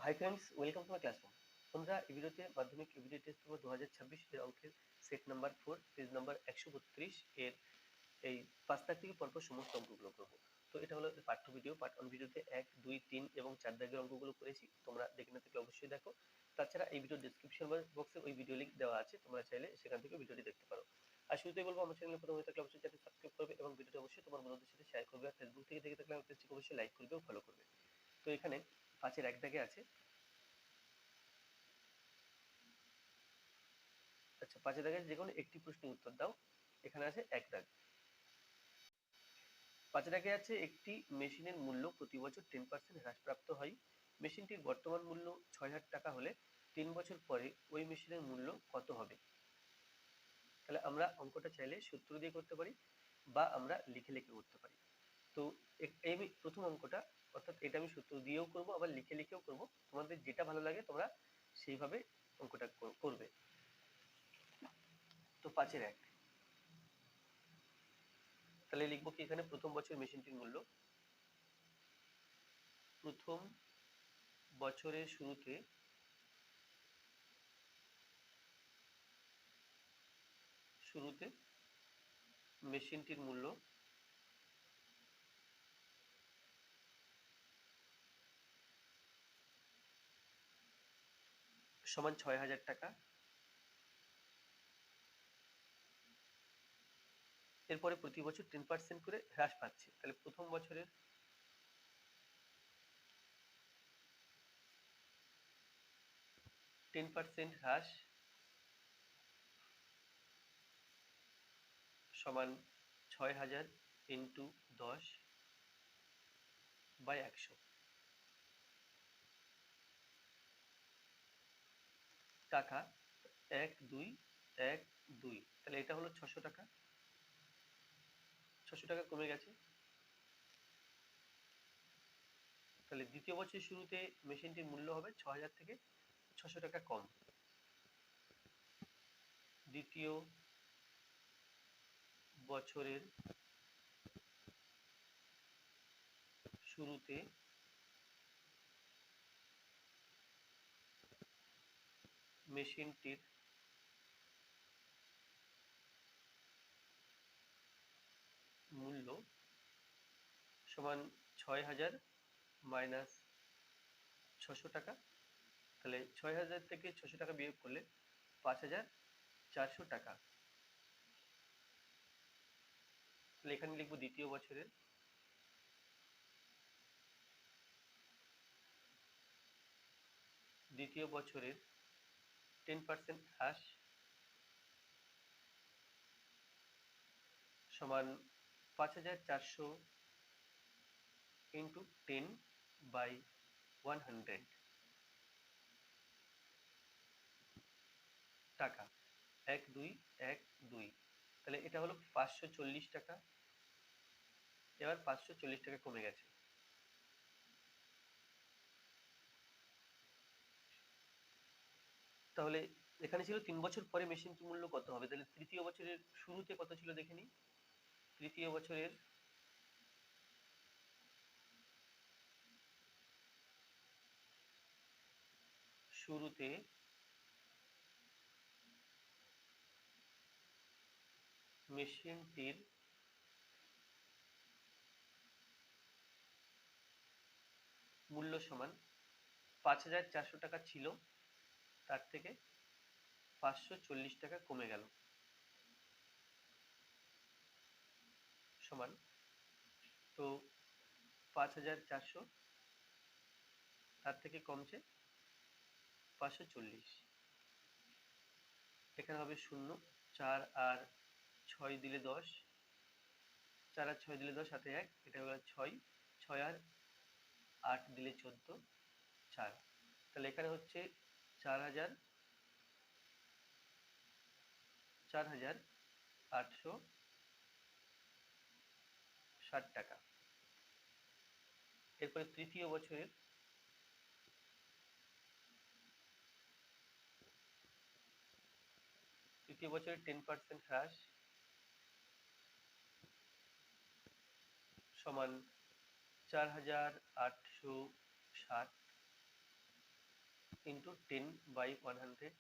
Hi friends, welcome to my classroom. তোমরা এই ভিডিওতে মাধ্যমিক ইউনিট টেস্ট পেপার 2026 এর অঙ্কের সেট নাম্বার 4 পেজ নাম্বার 132 এর এই 5 দাগ থেকে পরপর সমস্ত অঙ্কগুলো করবো। তো এটা হলো পাঠ্য ভিডিও। পার্ট 1 ভিডিওতে 1, 2, 3 এবং 4 দাগের অঙ্কগুলো করেছি। তোমরা দেখে না থাকলে অবশ্যই দেখো। তাছাড়া এই ভিডিও ডেসক্রিপশন বক্সে ওই ভিডিও লিংক দেওয়া আছে, তোমরা চাইলে সেখান থেকে ভিডিওটি দেখতে পারো। আর শুরুতেই বলবো, আমার চ্যানেলে প্রথম হয়ে থাকলে অবশ্যই চ্যানেলটি সাবস্ক্রাইব করবে এবং ভিডিওটি অবশ্যই তোমার বন্ধুদের সাথে শেয়ার করবে। আর ফেসবুক থেকে দেখে থাকলে আমার পেজটিকে অবশ্যই লাইক করবে ও ফলো করবে। তো এখানে 5 এর 1 দাগে আছে। আচ্ছা, 5 দাগের যে কোনো একটি প্রশ্নের উত্তর দাও। এখানে আছে 1 দাগ। 5 দাগে আছে, একটি মেশিনের মূল্য প্রতি বছর 10% হ্রাসপ্রাপ্ত হয়। মেশিনটির বর্তমান মূল্য 6,000 টাকা হলে 3 বছর পরে ওই মেশিনের মূল্য কত হবে? তাহলে আমরা অঙ্কটা চাইলে সূত্র দিয়ে করতে পারি বা আমরা লিখে লিখে করতে পারি। তো এই প্রথম অঙ্কটা, অর্থাৎ এটা আমি সূত্র দিয়েও করব, আবার লিখে লিখেও করব। তোমাদের যেটা ভালো লাগে তোমরা সেইভাবে অঙ্কটা করবে। তো 5 এর 1, তাহলে লিখবো কি এখানে প্রথম বছর মেশিনটির মূল্য। প্রথম বছরের শুরুতে মেশিনটির মূল্য সমান 6,000 টাকা। এরপরে প্রতি বছর 10% করে হ্রাস পাচ্ছে। তাহলে প্রথম বছরের 10% হ্রাস সমান 6,000 ইন্টু 10/100 টাকা। 1, 2, 1, 2, তাহলে এটা হলো 600 টাকা। 600 টাকা কমে গেছে। তাহলে দ্বিতীয় বছরের শুরুতে মেশিনটির মূল্য হবে 6,000 থেকে 600 টাকা কম। দ্বিতীয় বছরের শুরুতে মেশিনটির মূল্য সমান 6,000 মাইনাস 600 টাকা। তাহলে 6,000 থেকে 600 টাকা বিয়োগ করলে 5,400 টাকা। তাহলে এখানে লিখবো দ্বিতীয় বছরের দ্বিতীয় বছরের 10% হ্রাস সমান 5,400 ইন্টু 10/100 টাকা। 1, 2, 1, 2, তাহলে এটা হলো 540 টাকা। এবার 540 টাকা কমে গেছে। তাহলে এখানে ছিল 3 বছর পরে মেশিনটির মূল্য কত হবে। তাহলে তৃতীয় বছরের শুরুতে কত ছিল দেখে নিই। তৃতীয় বছরের শুরুতে মেশিনটির মূল্য সমান 5,400 টাকা ছিল, তার থেকে 540 টাকা কমে গেল, সমান, তো 5,400 তার থেকে কমছে 540। এখানে হবে 0, 4 আর 6 দিলে 10, 4 আর 6 দিলে 10, হাতে 1, এটা হলো 6, 6 আর 8 দিলে 14, 4। তাহলে এখানে হচ্ছে 4,860 টাকা। এরপরে তৃতীয় বছরের তৃতীয় বছরের 10% হ্রাস সমান 4,860 ইন্টু 10/100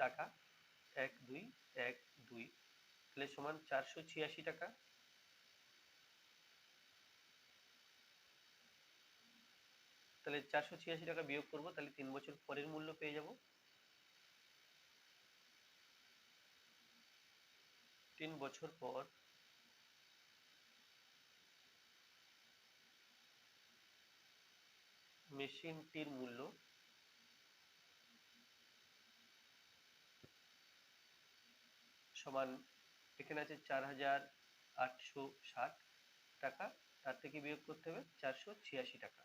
টাকা 1212, তাহলে সমান 486 টাকা। তাহলে 486 টাকা বিয়োগ করব, তাহলে 3 বছর পরের মূল্য পেয়ে যাব। 3 বছর পর মেশিনটির মূল্য সমান, এখানে আছে 4860 টাকা, তার থেকে বিয়োগ করতে হবে 486 টাকা,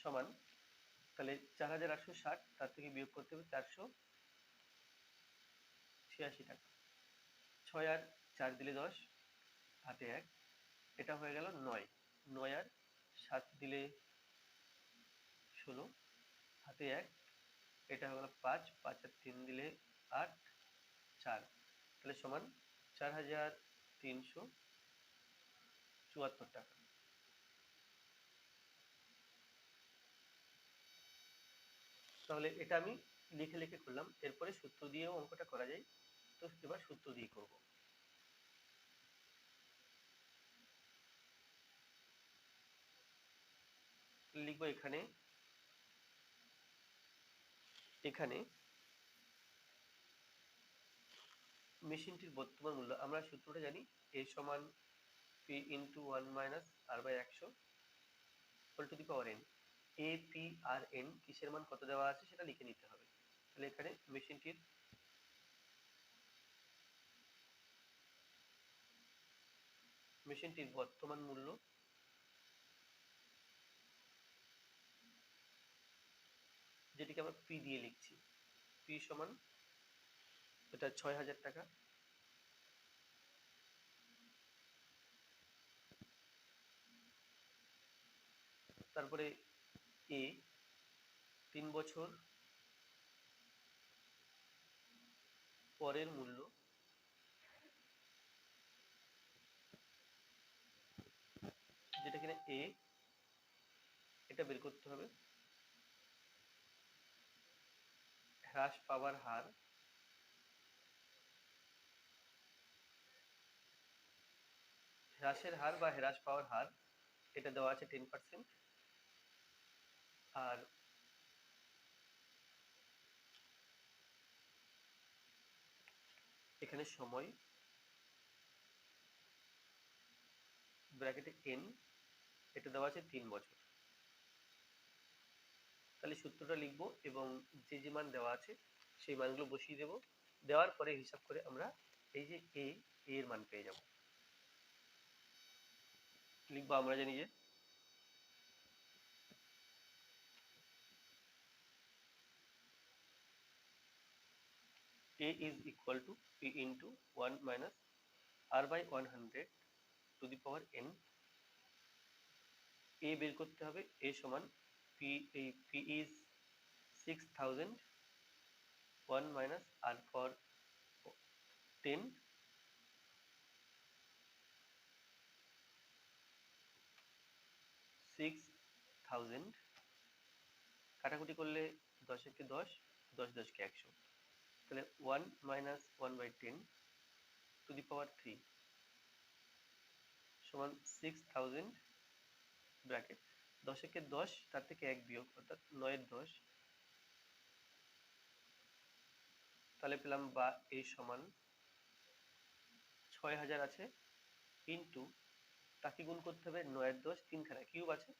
সমান, তাহলে 4860 তার থেকে বিয়োগ করতে হবে 486 টাকা। 6 আর 4 দিলে 10, হাতে 1, এটা হয়ে গেল 9। 9 আর 7 দিলে 16, হাতে 1, এটা হয়ে গেল 5। 5 আর 3 দিলে 8, 4, তাহলে সমান 4374 টাকা। তাহলে এটা আমি লিখে লিখে করলাম, এরপরে সূত্র দিয়েও অঙ্কটা করা যায়, তো এবার সূত্র দিয়ে করব। লিখবো এখানে মেশিনটির বর্তমান মূল্য, আমরা সূত্রটা জানি, a সমান p into 1 minus r by 100 whole to the power n। a p আর n কিসের মান কত দেওয়া আছে সেটা লিখে নিতে হবে। তাহলে এখানে মেশিনটির বর্তমান মূল্য যেটিকে আমরা p দিয়ে লিখছি, p সমান এটা 6000 টাকা। তারপরে a 3 বছর পরের মূল্য, যেটা কিনা a, এটা বের করতে হবে। হ্রাস পাওয়ার হার, হ্রাসের হার বা হ্রাস পাওয়ার হার, এটা দেওয়া আছে 10%। আর এখানে সময় ব্র্যাকেটে n, এটা দেওয়া আছে 3 বছর। তাহলে সূত্রটা লিখবো এবং যে যে মান দেওয়া আছে সেই মানগুলো বসিয়ে দেব। দেওয়ার পরে হিসাব করে আমরা এই যে a এর মান পেয়ে যাব। লিখবো, আমরা জানি যে a is equal to p into 1 minus r by 100 to the power n। a বের করতে হবে, a সমান p is 6000, 1 minus r for 10, 6000, কাটাকুটি করলে 10 একে 10, 10 10 কে 100, তাহলে 1 minus 1/10 to the power 3 সমান 6000 ব্র্যাকেট 10 একে 10, তার থেকে 1 বিয়োগ অর্থাৎ 9 এর 10, তাহলে পেলাম বা a সমান 6000 আছে ইন্টু, তাকে গুণ করতে হবে 9 এর 10, তিনখানা কিউব আছে,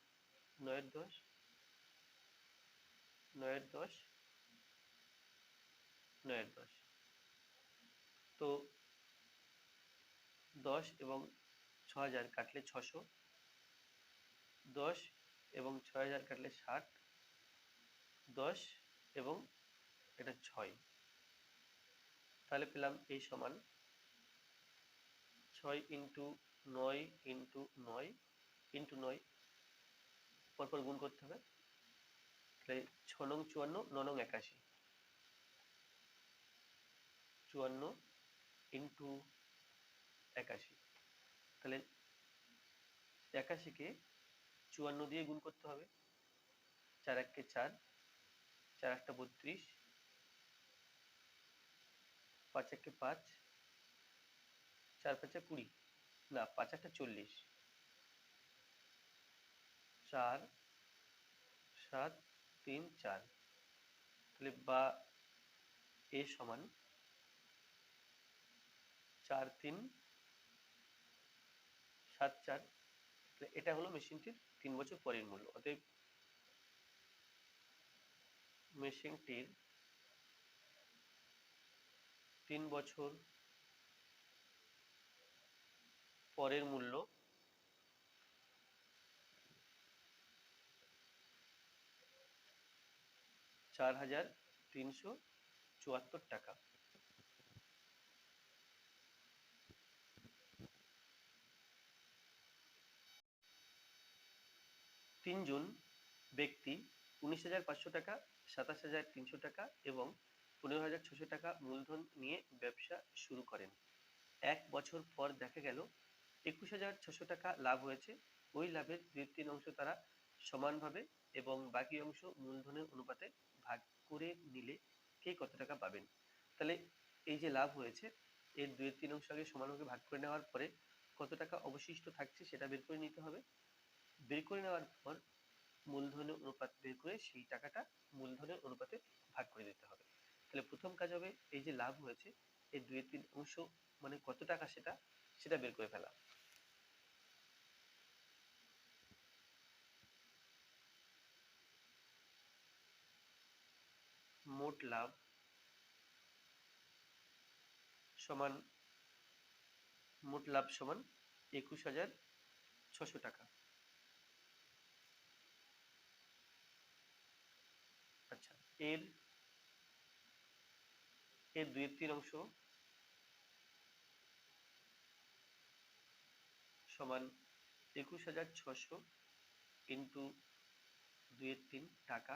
9 এর 10, 9 এর 10, 9 এর 10, তো 10 এবং 6000 কাটলে 600, 10 এবং 6000 কাটলে 60, 10 এবং এটা 6, তাহলে পেলাম a সমান 6 ইন্টু 9 ইন্টু 9 ইন্টু 9, পরপর গুণ করতে হবে, তাহলে 6 নং 54, 9 নং 81, 54 ইন্টু 81, তাহলে 81কে 54 দিয়ে গুণ করতে হবে। 4 1 4, 4 8 32, 5 1 5, 4 5 20, না 5 8 40, 4 7 3 4। তাহলে বা এ সমান 4 3 7 4। এটা হলো মেশিনটির 3 বছর পরের মূল্য। অতএব মেশিনটির 3 বছর পরের মূল্য 4,374 টাকা। 3 জন ব্যক্তি 19,500 টাকা, 27,300 টাকা এবং 15,600 টাকা মূলধন নিয়ে ব্যবসা শুরু করেন। 1 বছর পর দেখা গেল 21,600 টাকা লাভ হয়েছে। ওই লাভের 2/3 অংশ তারা সমানভাবে এবং বাকি অংশ মূলধনের অনুপাতে ভাগ করে নিলে কে কত টাকা পাবেন? তাহলে এই যে লাভ হয়েছে এর 2/3 অংশ আগে সমানভাবে ভাগ করে নেওয়ার পরে কত টাকা অবশিষ্ট থাকছে সেটা বের করে নিতে হবে। বের করে নেওয়ার পর মূলধনের অনুপাত বের করে সেই টাকাটা মূলধনের অনুপাতে ভাগ করে দিতে হবে। তাহলে প্রথম কাজ হবে এই যে লাভ হয়েছে এর 2/3 অংশ মানে কত টাকা সেটা বের করে ফেলা। মোট লাভ সমান 21,600 টাকা। আচ্ছা, এর 2/3 অংশ সমান 21,600 ইন্টু 2/3 টাকা।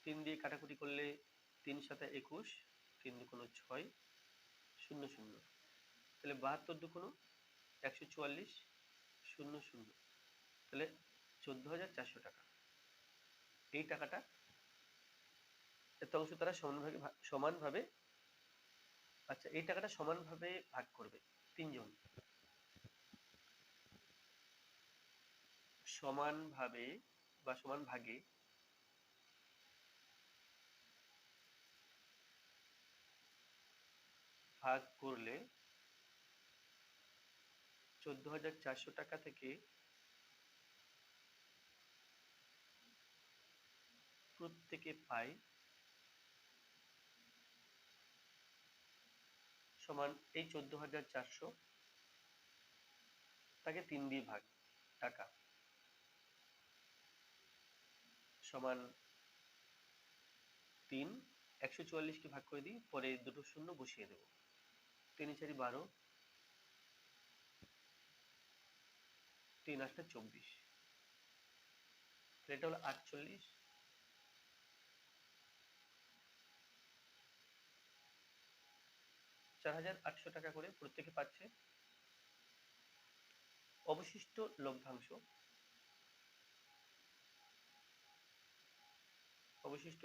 3 দিয়ে কাটাকুটি করলে 3 7 21, 3 2 6, 0 0। তাহলে 72 2 144, 0 0। তাহলে 14,400 টাকা। এই টাকাটা এত অংশ তারা সমানভাবে আচ্ছা এই টাকাটা সমানভাবে ভাগ করবে। 3 জন সমানভাবে বা সমান ভাগে ভাগ করলে 14,400 টাকা থেকে প্রত্যেকে পায় সমান এই 14,400 তাকে 3 দিয়ে ভাগ টাকা সমান 3। 144 কে ভাগ করে দিই, পরে দুটো শূন্য বসিয়ে দেব। 3 4 12, 3 8 24। এটা হলো 48। 4,800 টাকা করে প্রত্যেকে পাচ্ছে। অবশিষ্ট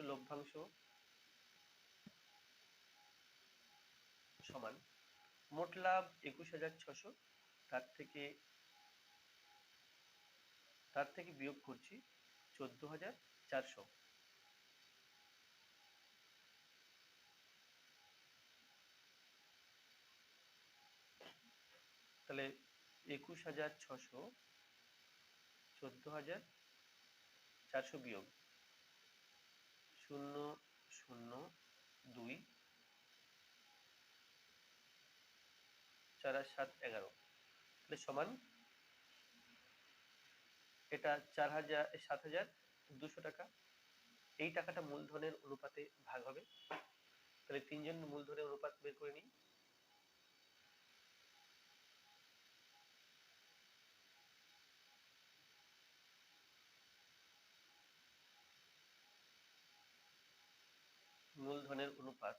লভ্যাংশ সমান মোট লাভ 21,600, তার থেকে বিয়োগ করছি 14,400। তাহলে 21,600 14,400 বিয়োগ 0 0 2, 4 আর 7 11। তাহলে সমান এটা 7,200 টাকা। এই টাকাটা মূলধনের অনুপাতে ভাগ হবে। তাহলে 3 জন মূলধনের অনুপাত বের করে নিই। মূলধনের অনুপাত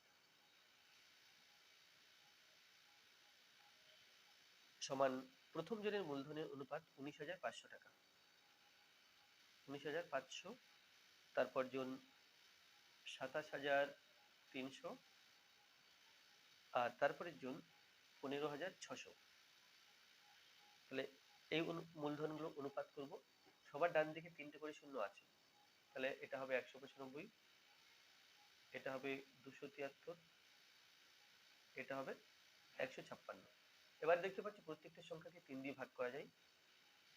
সমান প্রথম জনের মূলধনের অনুপাত 19,500 টাকা, 19,500, তারপর জন 27,300, আর তারপরে জন 15,600। তাহলে এই মূলধনগুলো অনুপাত করব। সবার ডান দিকে 3টে করে শূন্য আছে, তাহলে এটা হবে 195, এটা হবে 273, এটা হবে 156। এবার দেখতে পাচ্ছি প্রত্যেকটা সংখ্যাকে 3 দিয়ে ভাগ করা যায়।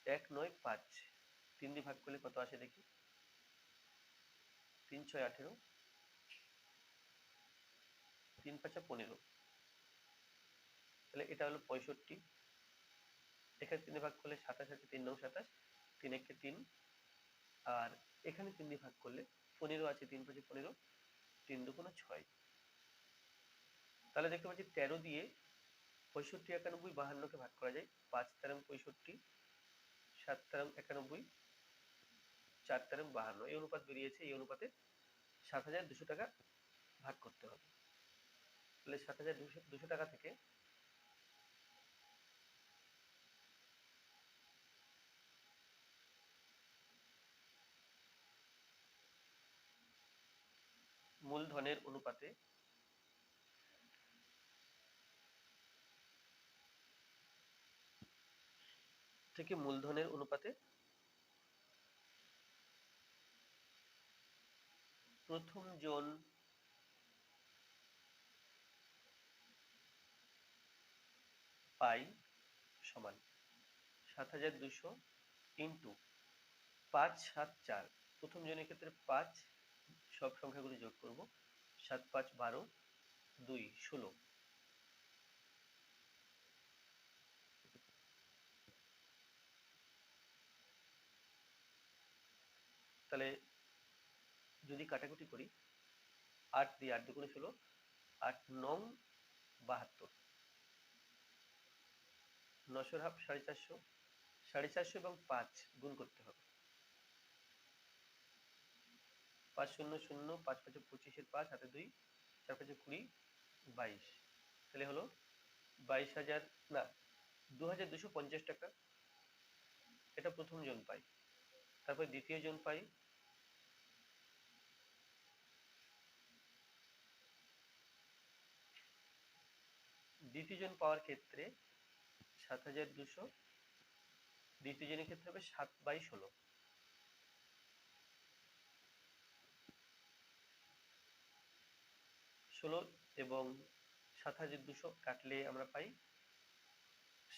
1, 9, 5, 3 দিয়ে ভাগ করলে কত আসে দেখি। 3, 6, 18, 3, 5, 15, তাহলে এটা হলো 65। এখানে 3 দিয়ে ভাগ করলে 27 আছে, 3, 9, 27, 3, 1, 3, আর এখানে 3 দিয়ে ভাগ করলে 15 আছে, 3, 5, 15, 3, 2, 6। তাহলে দেখতে পাচ্ছি 13 দিয়ে 65, 91, 52কে ভাগ করা যায়। 5 তেরং 65, 7 তেরং 91, 4 তেরং 52, এই অনুপাত বেরিয়েছে। এই অনুপাতে 7,200 টাকা ভাগ করতে হবে। তাহলে 7,200 টাকা থেকে মূলধনের অনুপাতে প্রথম জন পাই সমান 7,200 ইন্টু 5, 7, 4। প্রথম জনের ক্ষেত্রে 5, সব সংখ্যাগুলো যোগ করব। 7, 5, 12, 2, 16। তাহলে যদি কাটাকুটি করি, 8 দিয়ে 8 দুগুণে 16, 8, 9, 72, 900 হাফ 450, 450 এবং 5 গুণ করতে হবে। 5, 0, 0, 5, 5, 25, 5 হাতে 2, 4, 5, 20, 22। তাহলে হলো 22,000 না 2,250 টাকা। এটা প্রথম জন পাই। তারপর দ্বিতীয় জন পাই, দ্বিতীয় জন পাওয়ার ক্ষেত্রে 7,200, দ্বিতীয় জনের ক্ষেত্রে হবে 7/16। 16 এবং 7,200 কাটলে আমরা পাই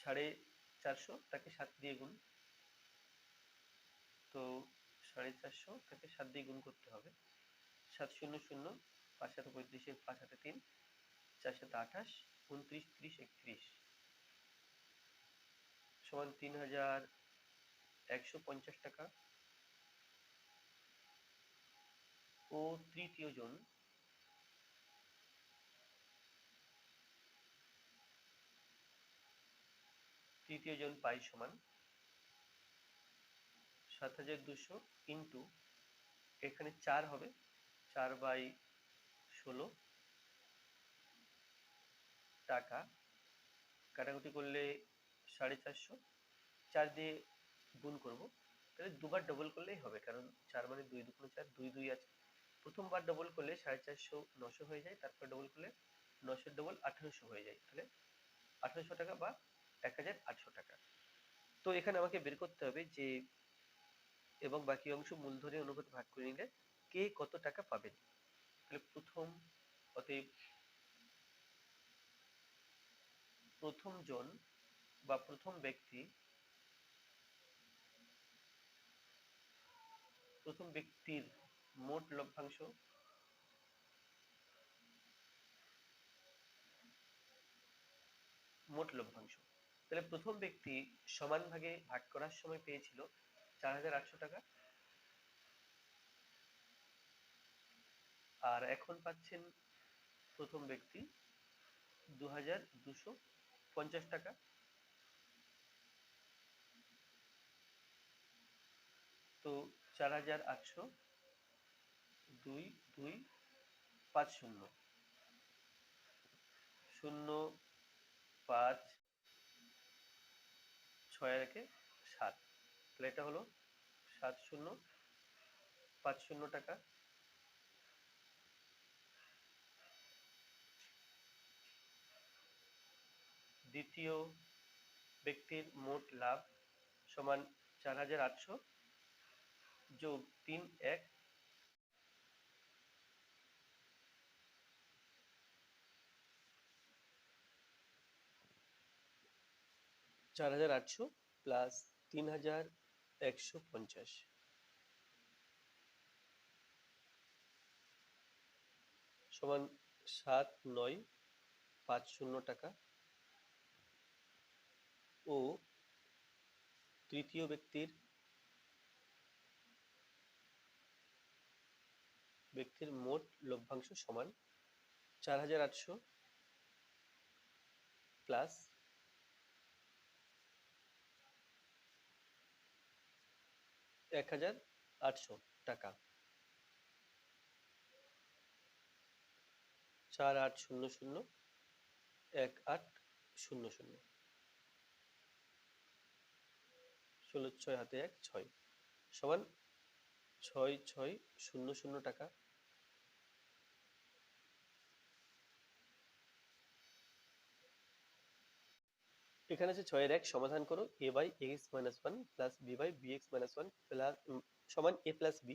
450, তাকে 7 দিয়ে গুণ। তো 450 তাকে 7 দিয়ে গুণ করতে হবে। 7, 0, 0, 5, 7, 35, 5 হাতে 3, 4, 7, 28, 29, 30, 31 সমান 3,150 টাকা। ও তৃতীয় জন পাই সমান 7,200 ইন্টু, এখানে 4 হবে, 4/16 টাকা। কাটাকুটি করলে 450, 4 দিয়ে গুণ করব। তাহলে দুবার ডবল করলেই হবে, কারণ 4 মানে 2 দুগুণে 4, 2, 2 আছে। প্রথমবার ডবল করলে 450, 900 হয়ে যায়, তারপর ডবল করলে 900 ডবল 1800 হয়ে যায়। তাহলে 1800 টাকা বা 1,800 টাকা। তো এখানে আমাকে বের করতে হবে যে এবং বাকি অংশ মূলধনের অনুপাতে ভাগ করে নিলে কে কত টাকা পাবেন। তাহলে অতএব প্রথম জন বা প্রথম ব্যক্তির মোট লভ্যাংশ তাহলে প্রথম ব্যক্তি সমান ভাগে ভাগ করার সময় পেয়েছিল 4,800 টাকা, আর এখন পাচ্ছেন প্রথম ব্যক্তি 2,250 টাকা। তো 4,800, 2, 2, 5, 0, 0, 5, 6 আর 1 7, তাহলে এটা হলো 7050 টাকা। দ্বিতীয় ব্যক্তির মোট লাভ সমান 4800 যোগ 3 4800 প্লাস 3150 সমান 7950 টাকা ও তৃতীয় ব্যক্তির মোট লভ্যাংশ সমান 4800 প্লাস 1800 টাকা। 4800 1800 16 6 হাতে 1 6 সমান 6600 টাকা। এখানে আছে 6 এর 1 সমাধান করো a by ax minus 1 plus b by bx minus 1 plus সমান a প্লাস b।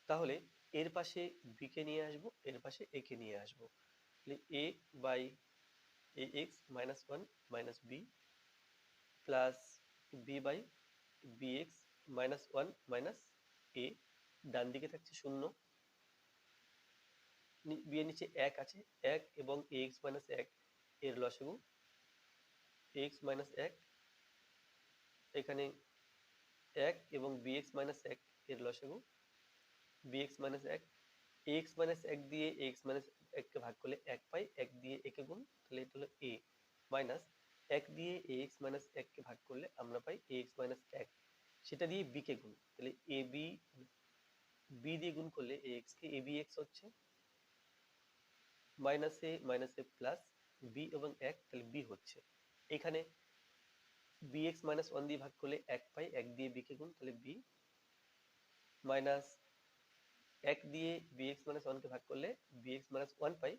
তাহলে এর পাশে b কে নিয়ে আসবো, এর পাশে a কে নিয়ে আসবো, তাহলে a by ax minus 1 minus b plus b by bx minus 1 minus a, ডান দিকে থাকছে 0, b এর নিচে 1 আছে, 1 এবং ax মাইনাস 1 এর লসাগু ax মাইনাস 1, এখানে 1 এবং bx মাইনাস 1 এর লসাগু bx মাইনাস 1, ax মাইনাস 1 দিয়ে ax মাইনাস 1 কে ভাগ করলে 1 পাই, 1 দিয়ে a কে গুণ, তাহলে এটা হলো a মাইনাস 1 দিয়ে ax মাইনাস 1 কে ভাগ করলে আমরা পাই ax মাইনাস 1, সেটা দিয়ে b কে গুণ, তাহলে ab b দিয়ে গুণ করলে ax কে abx হচ্ছে মাইনাস a প্লাস b এবং 1, তাহলে b হচ্ছে। এখানে bx মাইনাস 1 দিয়ে ভাগ করলে 1 পাই, 1 দিয়ে b কে গুণ, তাহলে b মাইনাস 1 দিয়ে bx মাইনাস 1 কে ভাগ করলে bx মাইনাস 1 পাই,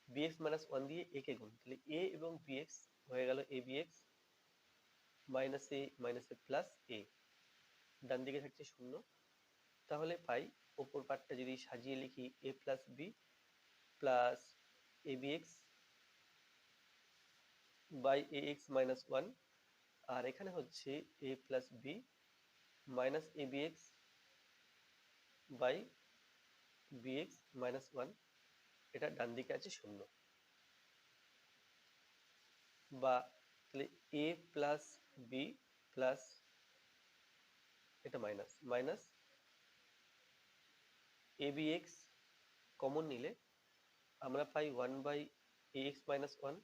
bx মাইনাস 1 দিয়ে a কে গুণ, তাহলে a এবং bx হয়ে গেল abx minus a plus a, ডান দিকে থাকছে 0, তাহলে পাই উপর পার্টটা যদি সাজিয়ে লিখি a plus b plus abx by ax minus 1, আর এখানে হচ্ছে a plus b minus abx by bx minus 1, এটা ডান দিকে আছে 0, বা তাহলে a প্লাস b প্লাস এটা মাইনাস মাইনাস abx কমন নিলে আমরা পাই 1 by ax minus 1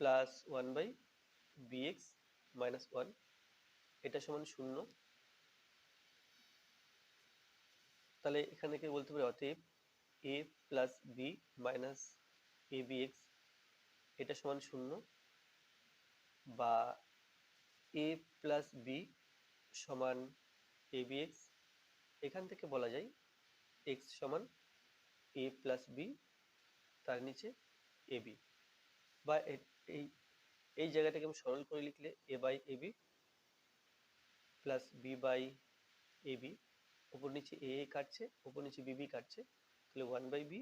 plus 1 by bx minus 1, এটা সমান 0। তাহলে এখান থেকে বলতে পারি অতএব a plus b minus abx এটা সমান 0, বা a প্লাস b সমান abx, এখান থেকে বলা যায় x সমান a প্লাস b তার নিচে ab, বা এই জায়গাটাকে আমি সরল করে লিখলে a by ab plus b by ab, উপর নিচে a কাটছে, উপর নিচে bb কাটছে, তাহলে 1 by b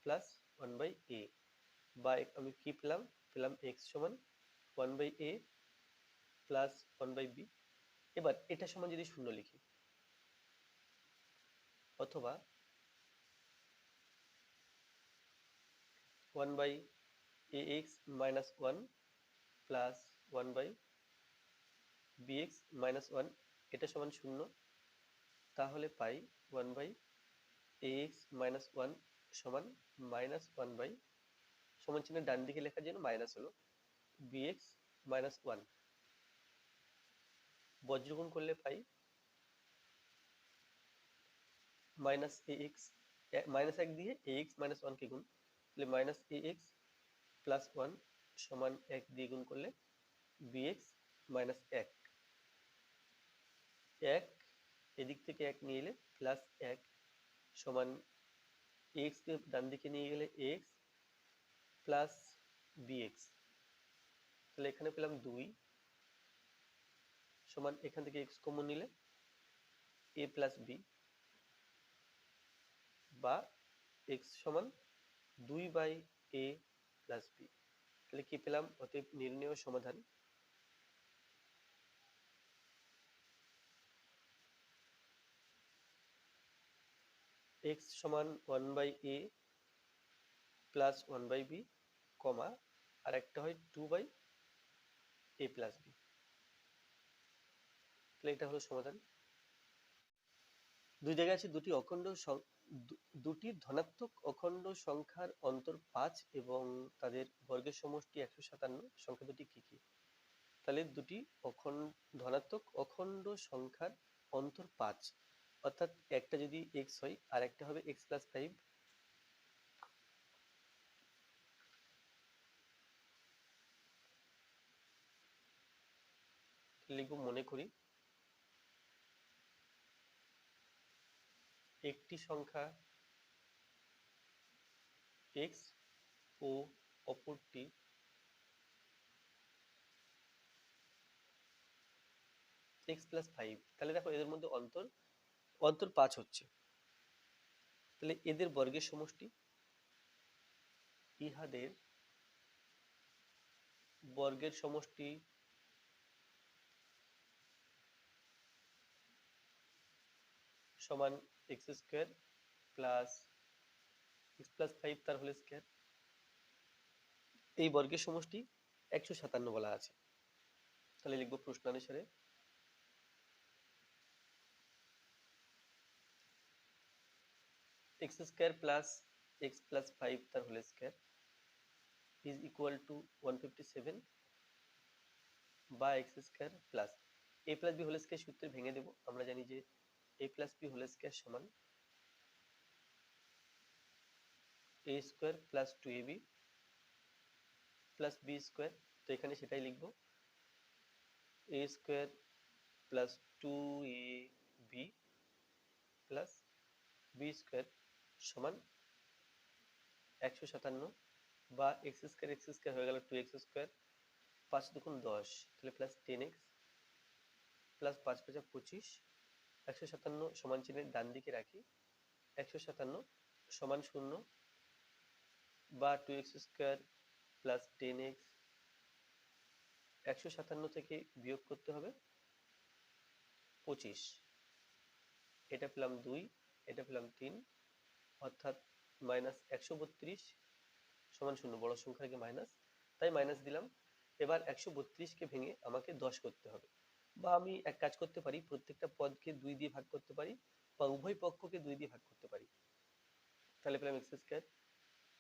plus 1 by a, বা আমি কি পেলাম, x সমান 1 by a plus 1 by b। এবার এটা সমান যদি 0 লিখি, অথবা 1 by ax minus 1 plus 1 by bx minus 1 এটা সমান 0, তাহলে পাই 1 বাই ax মাইনাস 1 সমান মাইনাস 1 বাই সমান চিহ্নের ডান দিকে লেখার জন্য মাইনাস হলো, bx মাইনাস 1, বজ্রগুণ করলে পাই মাইনাস ax, মাইনাস 1 দিয়ে ax মাইনাস 1 কে গুণ, তাহলে মাইনাস ax প্লাস 1 সমান 1 দিয়ে গুণ করলে bx মাইনাস 1, 1 এদিক থেকে 1 নিয়ে এলে প্লাস 1 সমান x কে ডান দিকে নিয়ে গেলে x প্লাস bx, তাহলে এখানে পেলাম 2 সমান এখান থেকে x কমন নিলে a প্লাস b, বা x সমান 2 বাই a প্লাস b। তাহলে কি পেলাম? অতএব নির্ণেয় সমাধান x সমান 1 by a plus 1 by b, comma আর একটা হয় 2 বাই a প্লাস b। তাহলে এটা হলো সমাধান। দুই জায়গায় আছে দুটি ধনাত্মক অখণ্ড সংখ্যার অন্তর 5 এবং তাদের বর্গের সমষ্টি 157, সংখ্যা দুটি কি কি? তাহলে দুটি ধনাত্মক অখণ্ড সংখ্যার অন্তর 5, অর্থাৎ একটা যদি x হয় আর একটা হবে x প্লাস 5, লিখব মনে করি একটি সংখ্যা x ও অপরটি x প্লাস 5। তাহলে দেখো এদের মধ্যে অন্তর 5 হচ্ছে, তাহলে এদের বর্গের সমষ্টি, ইহাদের বর্গের সমষ্টি সমান x square plus x plus 5 তার হোল স্কয়ার। এই বর্গের সমষ্টি 157 বলা আছে। তাহলে লিখব প্রশ্নানুসারে x square plus x plus 5 তার whole square is equal to 157 বা x square plus a plus b whole square সূত্রে ভেঙে দেব। আমরা জানি যে a plus b whole square সমান a square plus 2ab plus b square. তো এখানে সেটাই লিখব, a square plus 2ab plus b square সমান 157, বা x স্কয়ার হয়ে গেল 2x স্কয়ার, 5 দুগুণ 10, তাহলে প্লাস 10x প্লাস 5 5 25, 157 সমান চিহ্নের ডান দিকে রাখি, 157 সমান 0, বা 2x স্কয়ার প্লাস 10x, 157 থেকে বিয়োগ করতে হবে 25, এটা পেলাম 2, এটা পেলাম 3, অর্থাৎ মাইনাস 132 সমান 0, বড় সংখ্যা থেকে মাইনাস, তাই মাইনাস দিলাম। এবার 132 কে ভেঙে আমাকে 10 করতে হবে, বা আমি এক কাজ করতে পারি, প্রত্যেকটা পদকে 2 দিয়ে ভাগ করতে পারি, বা উভয় পক্ষকে 2 দিয়ে ভাগ করতে পারি। তাহলে পেলাম x square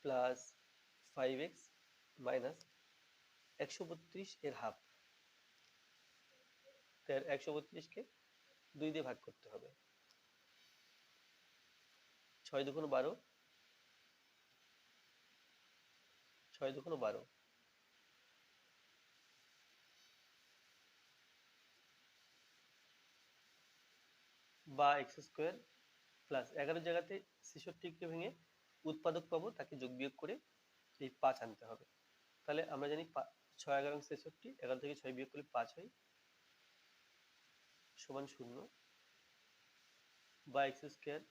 plus 5x minus 132 এর হাফ, 132 কে 2 দিয়ে ভাগ করতে হবে, 6 দুগুণ 12, 6 দুগুণ 12, বা x স্কয়ার প্লাস 11 জায়গাতে 66 কে ভেঙে উৎপাদক পাবো, তাকে যোগ বিয়োগ করে এই 5 আনতে হবে। তাহলে আমরা জানি 6 11 66, 11 থেকে 6 বিয়োগ করলে 5 হয়, সমান 0, বা x square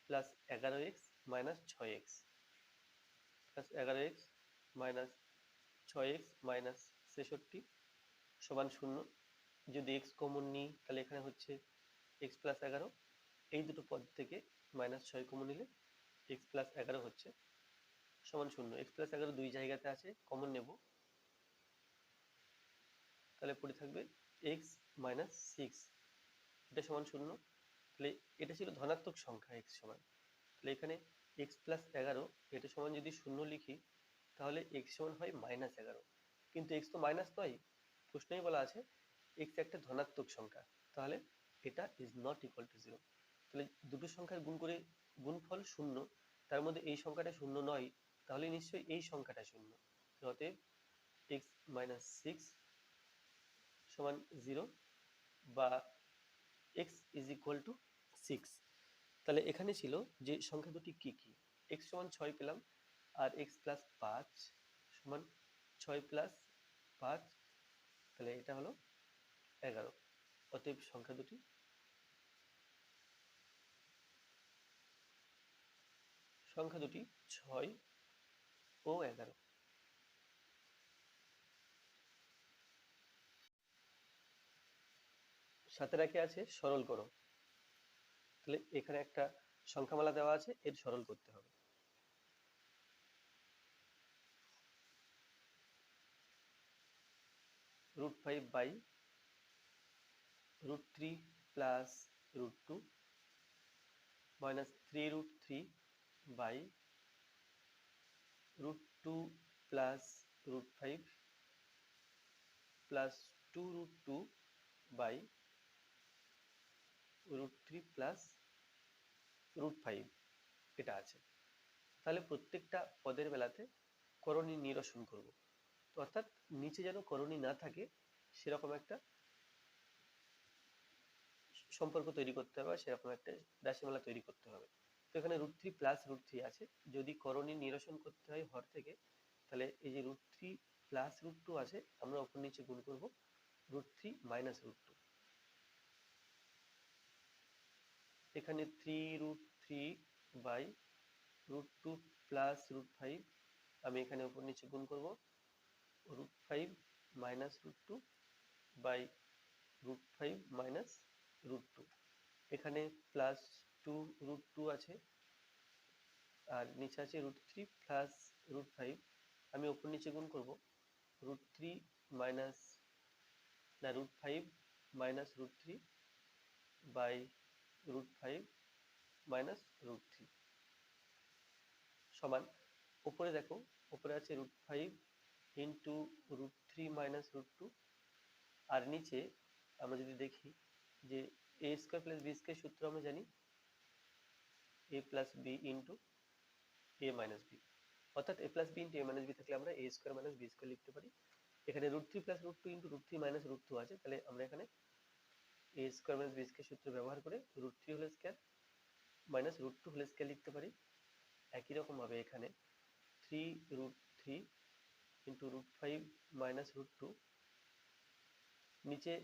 plus 11x minus 6x plus 11x minus 6x minus 66 সমান 0। যদি x কমন নিই তাহলে এখানে হচ্ছে x প্লাস 11, এই দুটো পদ থেকে মাইনাস 6 কমন নিলে x প্লাস 11 হচ্ছে সমান 0। x প্লাস 11 দুই জায়গাতে আছে, কমন নেব, তাহলে পড়ে থাকবে x মাইনাস 6, এটা সমান 0। তাহলে এটা ছিল ধনাত্মক সংখ্যা x সমান, তাহলে এখানে x প্লাস 11 এটা সমান যদি 0 লিখি তাহলে এক্স সমান হয় -11, কিন্তু এক্স তো মাইনাস নয়, প্রশ্নেই বলা আছে এক্স একটা ধনাত্মক সংখ্যা, তাহলে এটা ইজ নট ইকুয়াল টু 0। তাহলে দুটো সংখ্যার গুণ করে গুণফল 0, তার মধ্যে এই সংখ্যাটা 0 নয়, তাহলে নিশ্চয়ই এই সংখ্যাটা 0। অতএব এক্স মাইনাস 6 সমান 0 বা এক্স ইজ ইকুয়াল টু 6। তাহলে এখানে ছিল যে সংখ্যা দুটি কি কি, এক্স সমান 6 পেলাম, আর এক্স প্লাস 5 সমান 6 প্লাস 5, তাহলে এটা হলো 11। অতএব সংখ্যা দুটি সংখ্যা দুটি 6 ও 11। সাথে রাখে আছে সরল করো, তাহলে এখানে একটা সংখ্যামালা দেওয়া আছে, এর সরল করতে হবে। √5 by √3 plus √2 minus 3√3 by √2 plus √5 plus 2√2 by √3 plus √5 এটা আছে। তাহলে প্রত্যেকটা পদের বেলাতে করণী নিরসন করব, অর্থাৎ নিচে যেন করণী না থাকে সেরকম একটা সম্পর্ক তৈরি করতে হবে, সেরকম একটা রাশিমালা তৈরি করতে হবে। তো এখানে √3 প্লাস √3 আছে, যদি করণী নিরসন করতে হয় হর থেকে, তাহলে এই যে √3 প্লাস √2 আছে, আমরা উপর নিচে গুণ করব √3 মাইনাস √2। এখানে 3√3 বাই √2 প্লাস √5, আমি এখানে উপর নিচে গুণ করব √5 মাইনাস √2 বাই √5 মাইনাস √2। এখানে প্লাস 2√2 আছে, আর নিচে আছে √3 প্লাস √5, আমি উপর নিচে গুণ করব √3 মাইনাস না √5 মাইনাস √3 বাই √5 মাইনাস √3 সমান, উপরে দেখো উপরে আছে √5 ইন্টু √3 মাইনাস √2, আর নিচে আমরা যদি দেখি যে a square plus b square সূত্র আমরা জানি a plus b into a minus b, অর্থাৎ a plus b into a minus b থাকলে আমরা a square minus b square লিখতে পারি। এখানে √3 প্লাস √2 ইন্টু √3 মাইনাস √2 আছে, তাহলে আমরা এখানে a square minus b square সূত্র ব্যবহার করে √3 whole square minus √2 whole square লিখতে পারি। একই রকম ভাবে এখানে 3√3 ইন্টু √5 মাইনাস √2, নিচে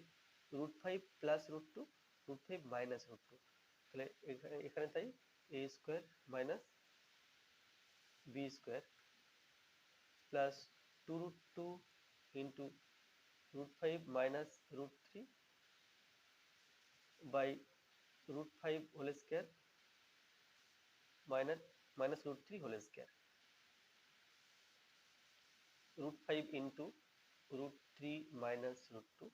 √5 প্লাস √2 √5 মাইনাস √2, তাহলে এখানে তাই a square minus b square plus 2√2 into √5 minus √3 by √5 whole square minus √3 whole square, √5 into √3 minus √2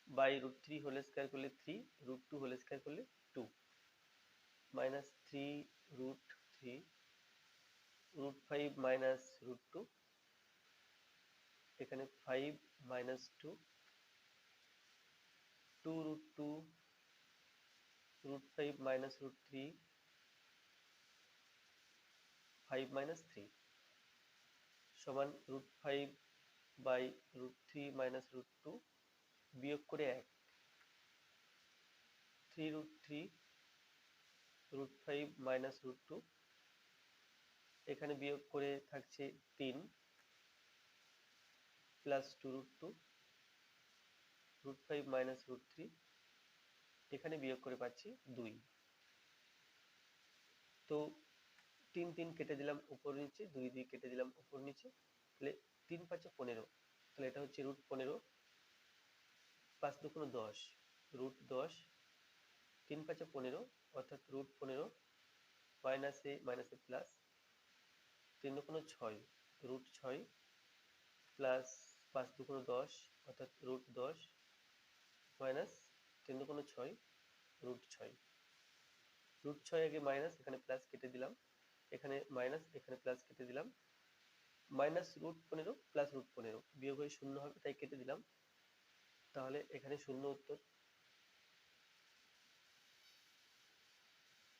by √3 whole square করলে 3, √2 হোল স্কয়ার করলে 2, মাইনাস 3√3 √5 মাইনাস √2, এখানে 5 মাইনাস 2, 2√2 √5 মাইনাস √3 5 মাইনাস 3 সমান √5 বাই √3 মাইনাস √2 বিয়োগ করে 1, 3√3 √5 মাইনাস √2, এখানে বিয়োগ করে থাকছে 3 প্লাস 2√2 √5 মাইনাস √3, এখানে বিয়োগ করে পাচ্ছি 2। তো 3 3 কেটে দিলাম উপর নিচে, 2 2 কেটে দিলাম উপর নিচে, তাহলে 3 5 15, তাহলে এটা হচ্ছে √15, 5 2 10, √10, 3 5 15, অর্থাৎ √15 মাইনাসে মাইনাসে প্লাস 3 2 6, √6 প্লাস 5 2 10, অর্থাৎ √10 মাইনাস 3 2 6, √6, √6 আগে মাইনাস, এখানে প্লাস কেটে দিলাম, এখানে মাইনাস এখানে প্লাস কেটে দিলাম, মাইনাস রুট 15 প্লাস রুট 15 বিয়োগ হয়ে 0 হবে, তাই কেটে দিলাম। তাহলে এখানে 0 উত্তর।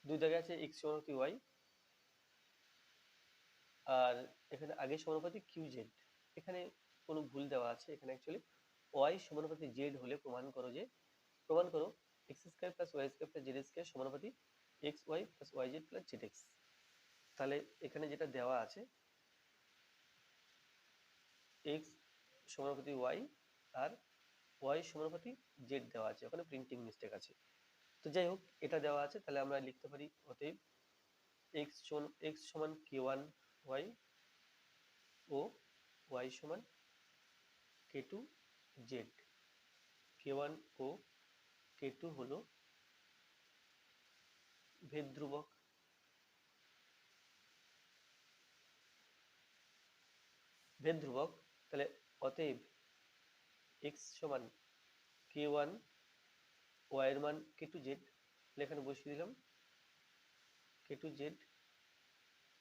2 দাগে আছে x সমানুপাতি y, আর এখানে আগে সমানুপাতি qz। এখানে কোনো ভুল দেওয়া আছে, এখানে অ্যাকচুয়ালি y সমানুপাতি z হলে প্রমাণ করো x square plus y square plus z square সমানুপাতি xy plus yz plus zx। তাহলে এখানে যেটা দেওয়া আছে x সমানুপাতি y আর y সমানুপাতি z দেওয়া আছে, ওখানে প্রিন্টিং মিস্টেক আছে। তো যাই হোক, এটা দেওয়া আছে, তাহলে আমরা লিখতে পারি অতএব x সমান k1 y ও y সমান k2 z। k1 ও k2 হলো ভেদ ধ্রুবক। তাহলে অতএব x সমান k1 y এর মান k2 z, এখানে বসিয়ে দিলাম k2 z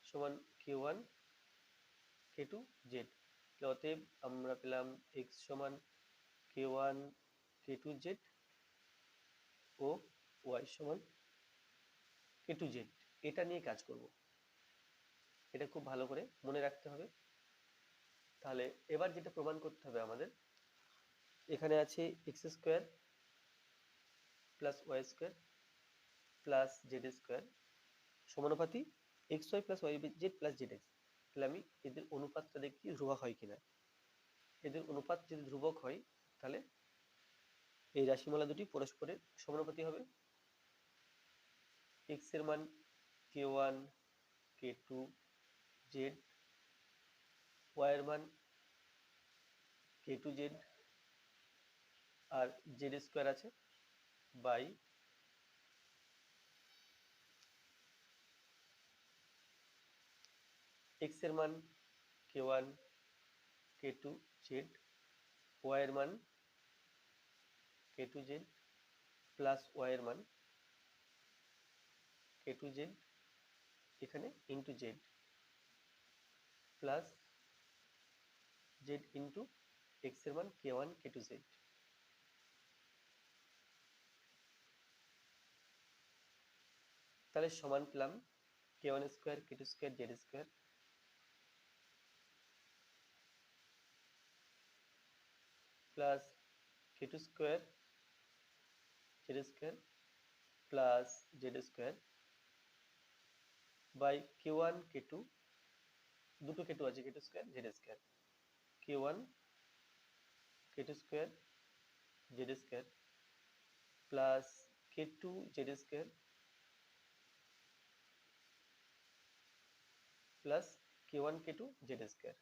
সমান k1 k2 z। অতএব আমরা পেলাম x সমান k1 k2 z ও y সমান k2 z। এটা নিয়ে কাজ করব, এটা খুব ভালো করে মনে রাখতে হবে। তাহলে এবার যেটা প্রমাণ করতে হবে আমাদের, এখানে আছে x square plus y square plus z square সমানুপাতি xy plus yz plus zx। তাহলে আমি এদের অনুপাতটা দেখি ধ্রুবক হয় কিনা। এদের অনুপাত যদি ধ্রুবক হয়, তাহলে এই রাশিমালা দুটি পরস্পরের সমানুপাতি হবে। x এর মান k1 k2 z, y এর মান k2 z, আর z স্কয়ার আছে বাই x এর মান k1 k2 z, y এর মান k2 z প্লাস y এর মান k2 z এখানে into z plus z into x এর মান k1 k2 z। তাহলে সমান পেলাম k1 square k2 square z square plus k2 square z square plus z square by k1 k2, দুটো k2 আছে, k2 square z square, k1 k2 square z square plus k2 z square plus k1 k2 z square.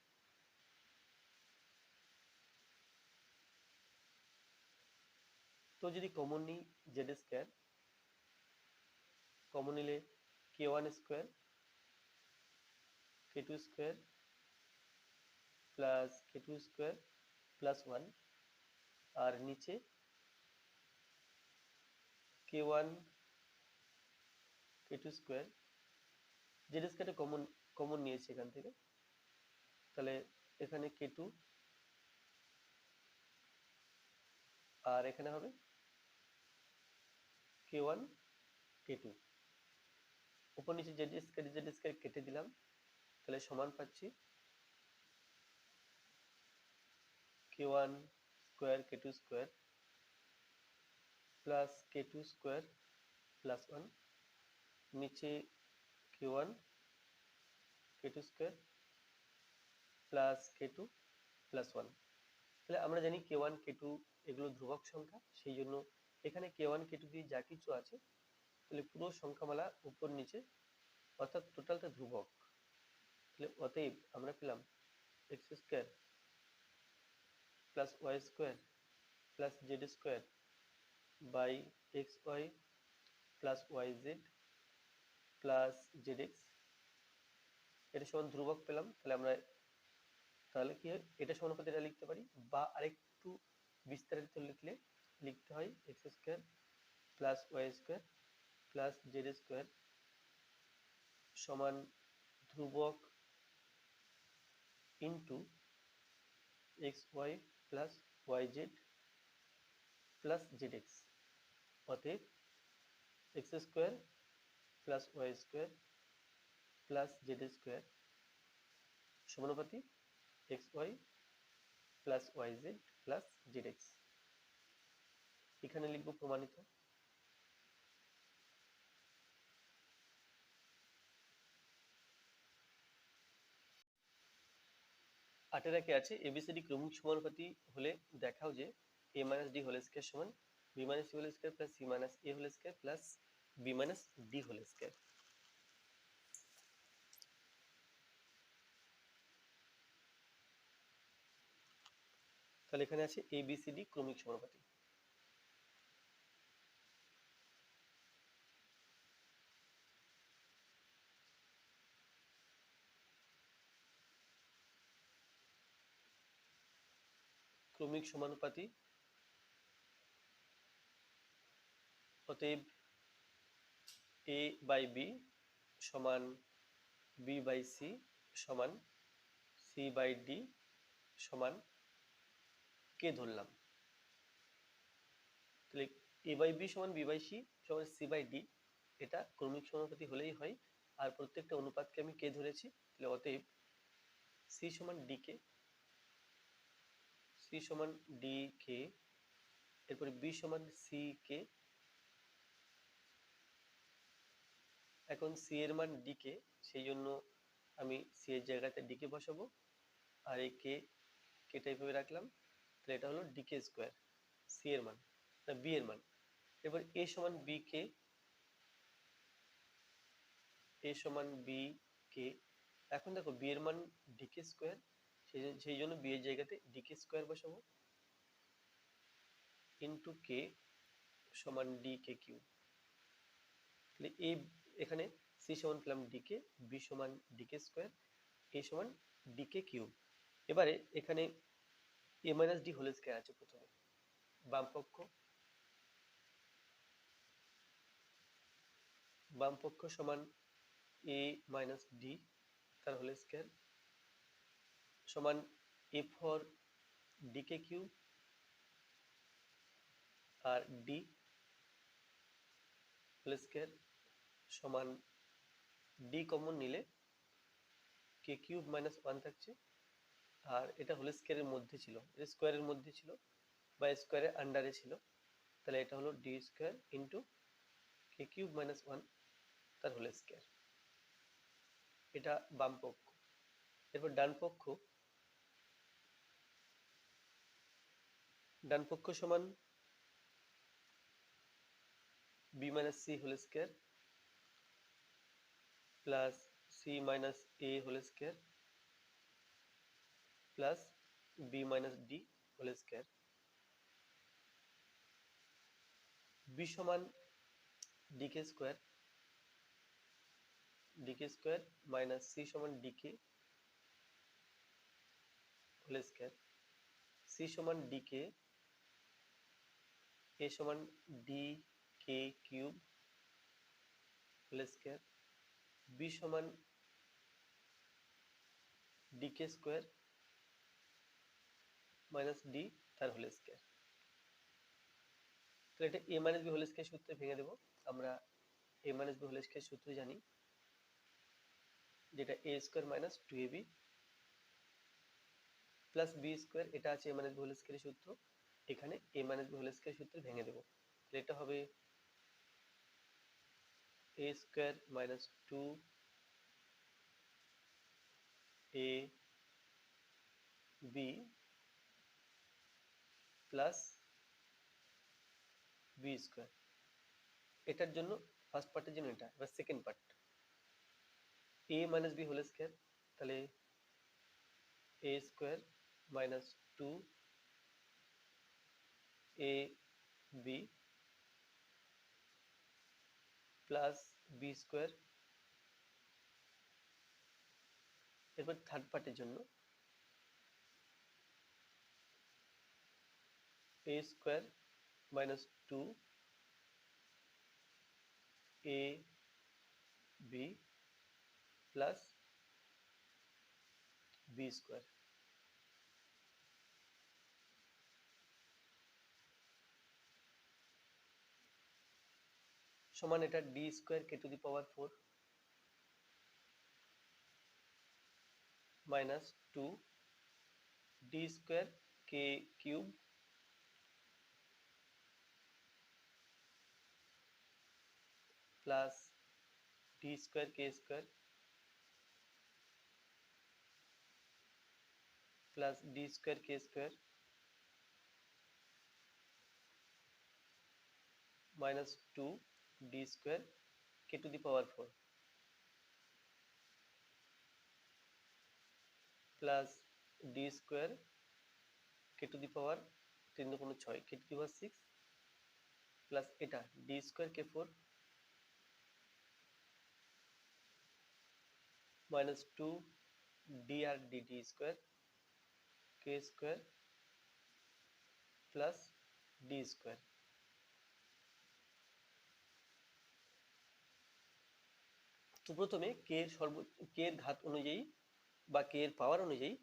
তো যদি common নিই z square, common নিলে k1 square k2 square plus k2 square plus 1, আর নিচে k1 k2 square z স্কয়ারটা common নিয়েছি এখান থেকে, তাহলে এখানে k2 আর এখানে হবে k1 k2, উপর নিচে z স্কয়ার কেটে দিলাম, তাহলে সমান পাচ্ছি k1 square k2 square plus k2 square plus 1, নিচে k1 k2 square plus k2 plus 1। তাহলে আমরা জানি k1 k2 এগুলো ধ্রুবক সংখ্যা, সেই জন্য এখানে k1 k2 দিয়ে যা কিছু আছে, তাহলে পুরো সংখ্যামালা উপর নিচে অর্থাৎ টোটালটা ধ্রুবক। তাহলে অতএব আমরা পেলাম x square plus y square plus z square by xy plus yz plus zx, এটা সমান ধ্রুবক পেলাম। তাহলে আমরা কি হয়, এটা সমানুপাতে এটা লিখতে পারি, বা আরেকটু বিস্তারিত লিখলে লিখতে হয় x square plus y square plus z square সমান ধ্রুবক into X Y plus Y Z plus Z X, অতএব X square plus Y square plus Z square সমানুপাতি X Y plus Y Z plus Z X. এখানে লিখব প্রমাণিত। আটের একে আছে এবিসিডি ক্রমিক সমানুপাতি হলে দেখাও যে a minus D whole square সমান B minus C whole square plus C minus A whole square plus B minus D whole square. তাহলে এখানে আছে এবিসিডি ক্রমিক সমানুপাতি। ক্রমিক সমানুপাতি, অতএব এ বাই বি সমান বি বাই সি সমান সি বাই ডি সমান কে ধরলাম। তাহলে এ বাই বি সমান বি বাই সি সমান সি বাই ডি, এটা ক্রমিক সমানুপাতি হলেই হয়। আর প্রত্যেকটা অনুপাতকে আমি কে ধরেছি, তাহলে অতএব সি সমান ডি কে, সি সমান ডি কে, এরপরে বি সমান সি কে। এখন সি এর মান ডি কে, সেই জন্য আমি সি এর জায়গাতে ডি কে বসাবো, আর এই কে কেটা এইভাবে রাখলাম। তাহলে এটা হলো ডি কে স্কোয়ার, সি এর মান না বি এর মান। এবার এ সমান বি কে, এ সমান বি কে। এখন দেখো বি এর মান ডি কে স্কোয়ার, সেই জন্য বি এর জায়গাতে ডি কে স্কোয়ার বসাবো ইন্টু কে সমান ডি কে কিউব। তাহলে এই এখানে সি সমান পেলাম ডি কে, বি সমান ডি কে স্কোয়ার, এ সমান ডি কে কিউব। এবারে এখানে A minus D whole square আছে প্রথমে, বাম পক্ষ সমান এ মাইনাস ডি তার হোল স্কয়ার সমান A for D K cube আর ডি হোল স্কয়ার সমান ডি কমন নিলে কে কিউব মাইনাস ওয়ান থাকছে, আর এটা হোল স্কয়ারের মধ্যে ছিল, এটা স্কোয়ারের মধ্যে ছিল বা স্কোয়ারের আন্ডারে ছিল, তাহলে এটা হলো D square into K cube minus one তার হোল স্কয়ার। এটা বাম পক্ষ। এরপর ডান পক্ষ সমান B minus C whole square plus C minus A whole square plus B minus D whole square. B সমান D K square, minus C সমান D K whole square, C সমান ডি কে, এ সমান D K cube whole square, B সমান D K square minus D তার whole square. তাহলে এটা A minus B whole square সূত্রে ভেঙে দেবো। আমরা A minus B whole square সূত্র জানি, যেটা A square minus two A B plus B square, এটা আছে এ মাইনাস বি হোল স্কয়ারের সূত্র, এখানে A minus B whole square সূত্রে ভেঙে দেবো। তাহলে এটা হবে A square minus two A B plus B square. এটার জন্য ফার্স্ট পার্টের জন্য এটা, এবার second part A minus B whole square, তাহলে A square minus two A B plus B square. এরপর থার্ড পার্টের জন্য A square minus two A B plus B B square সমান এটা D square K to the power 4 minus 2 D square K cube plus D square K square plus D square K square minus 2 d square k to the power 4 plus d square k to the power 3 দুগুণ 6 k to the power 6 plus এটা d square k4 minus 2 dr dt square k square plus d square তো প্রথমে k এর ঘাত অনুযায়ী বা k এর পাওয়ার অনুযায়ী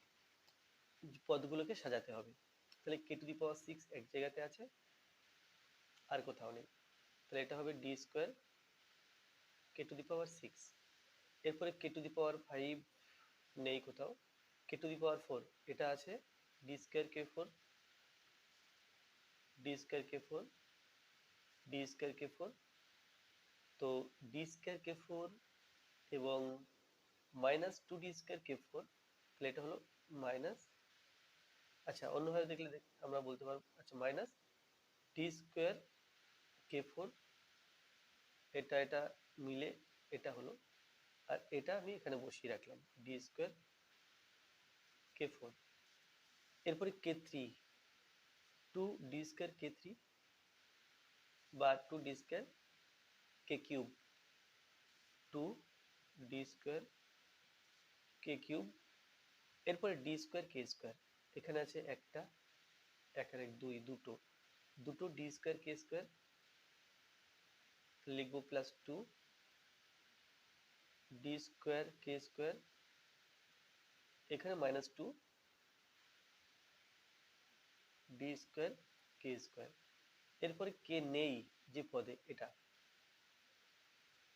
পদগুলোকে সাজাতে হবে তাহলে k to the power 6 এক জায়গাতে আছে আর কোথাও নেই তাহলে এটা হবে d square k to the power 6 এরপরে k to the power 5 নেই কোথাও k to the power 4 এটা আছে d square k4 d square k4 d square k4 তো d square k4 এবং মাইনাস 2d square k4 তাহলে এটা হলো মাইনাস আচ্ছা অন্যভাবে দেখলে আমরা বলতে পারবো আচ্ছা মাইনাস d square k4 এটা মিলে এটা হলো আর এটা আমি এখানে বসিয়ে রাখলাম d square k4 এরপরে k3 2d square k3 বা 2d square k cube 2d square k cube এরপরে d square k স্কয়ার এখানে আছে একটা এখানে দুটো d square k স্কয়ার লিখবো plus 2 d square k square এখানে minus 2 d square k square এরপরে k নেই যে পদে এটা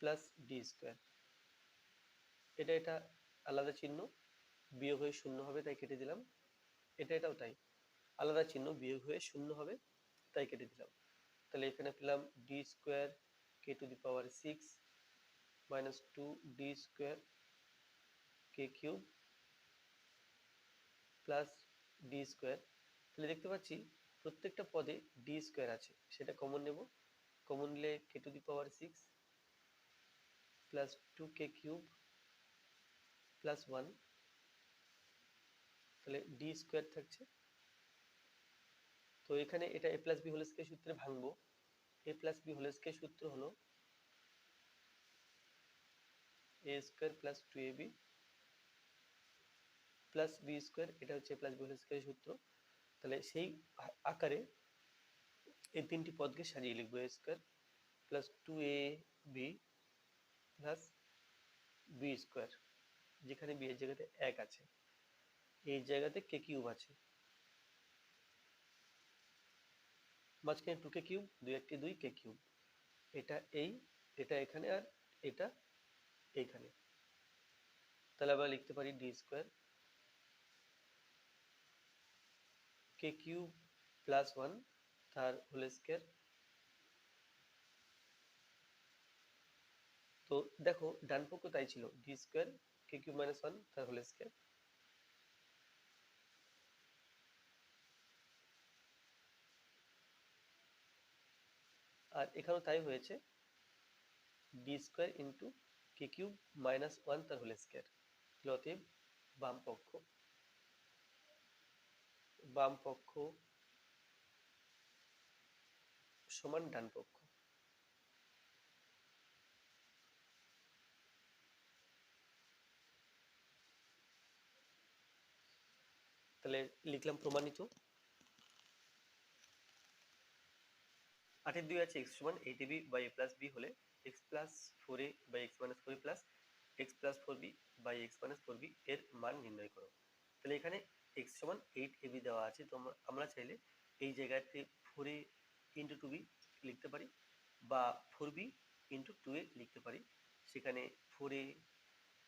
প্লাস d স্কয়ার এটা আলাদা চিহ্ন বিয়োগ হয়ে শূন্য হবে তাই কেটে দিলাম এটাও তাই আলাদা চিহ্ন বিয়োগ হয়ে শূন্য হবে তাই কেটে দিলাম তাহলে এখানে পেলাম d square k to the power 6 minus 2 d square k cube plus d square তাহলে দেখতে পাচ্ছি প্রত্যেকটা পদে d স্কয়ার আছে সেটা কমন নেব কমন নিলে k to the power 6 plus 2k cube plus 1 তাহলে d স্কয়ার থাকছে তো এখানে এটা a plus b whole square সূত্রে ভাঙবো a plus b whole square সূত্র হলো a square plus 2ab plus b square এটা হচ্ছে a plus b whole square সূত্র তাহলে সেই আকারে এই তিনটি পদকে সাজিয়ে লিখবো a square plus 2ab plus b square যেখানে b এর জায়গাতে 1 আছে এই জায়গাতে k কিউব আছে মাঝখানে 2k কিউব 2 একটি 2 k কিউব এটা এখানে আর এটা এইখানে তাহলে আমরা লিখতে পারি d square k cube plus 1 তার হোল স্কয়ার তো দেখো ডান পক্ষ তাই ছিল d square k cube minus 1 তার হোল স্কয়ার আর এখানেও তাই হয়েছে d square into k cube minus 1 তার হোল স্কয়ার অতএব বাম পক্ষ সমান ডান পক্ষ তাহলে লিখলাম প্রমাণিত 8 এর 2 আছে x সমান 8ab by a plus b হলে x plus 4a by x minus 4a plus x plus 4b by x minus 4b এর মান নির্ণয় করো তাহলে এখানে x সমান 8ab দেওয়া আছে, তো আমরা চাইলে এই জায়গাতে 4a ইন্টু 2b লিখতে পারি বা 4b ইন্টু 2a লিখতে পারি, সেখানে 4a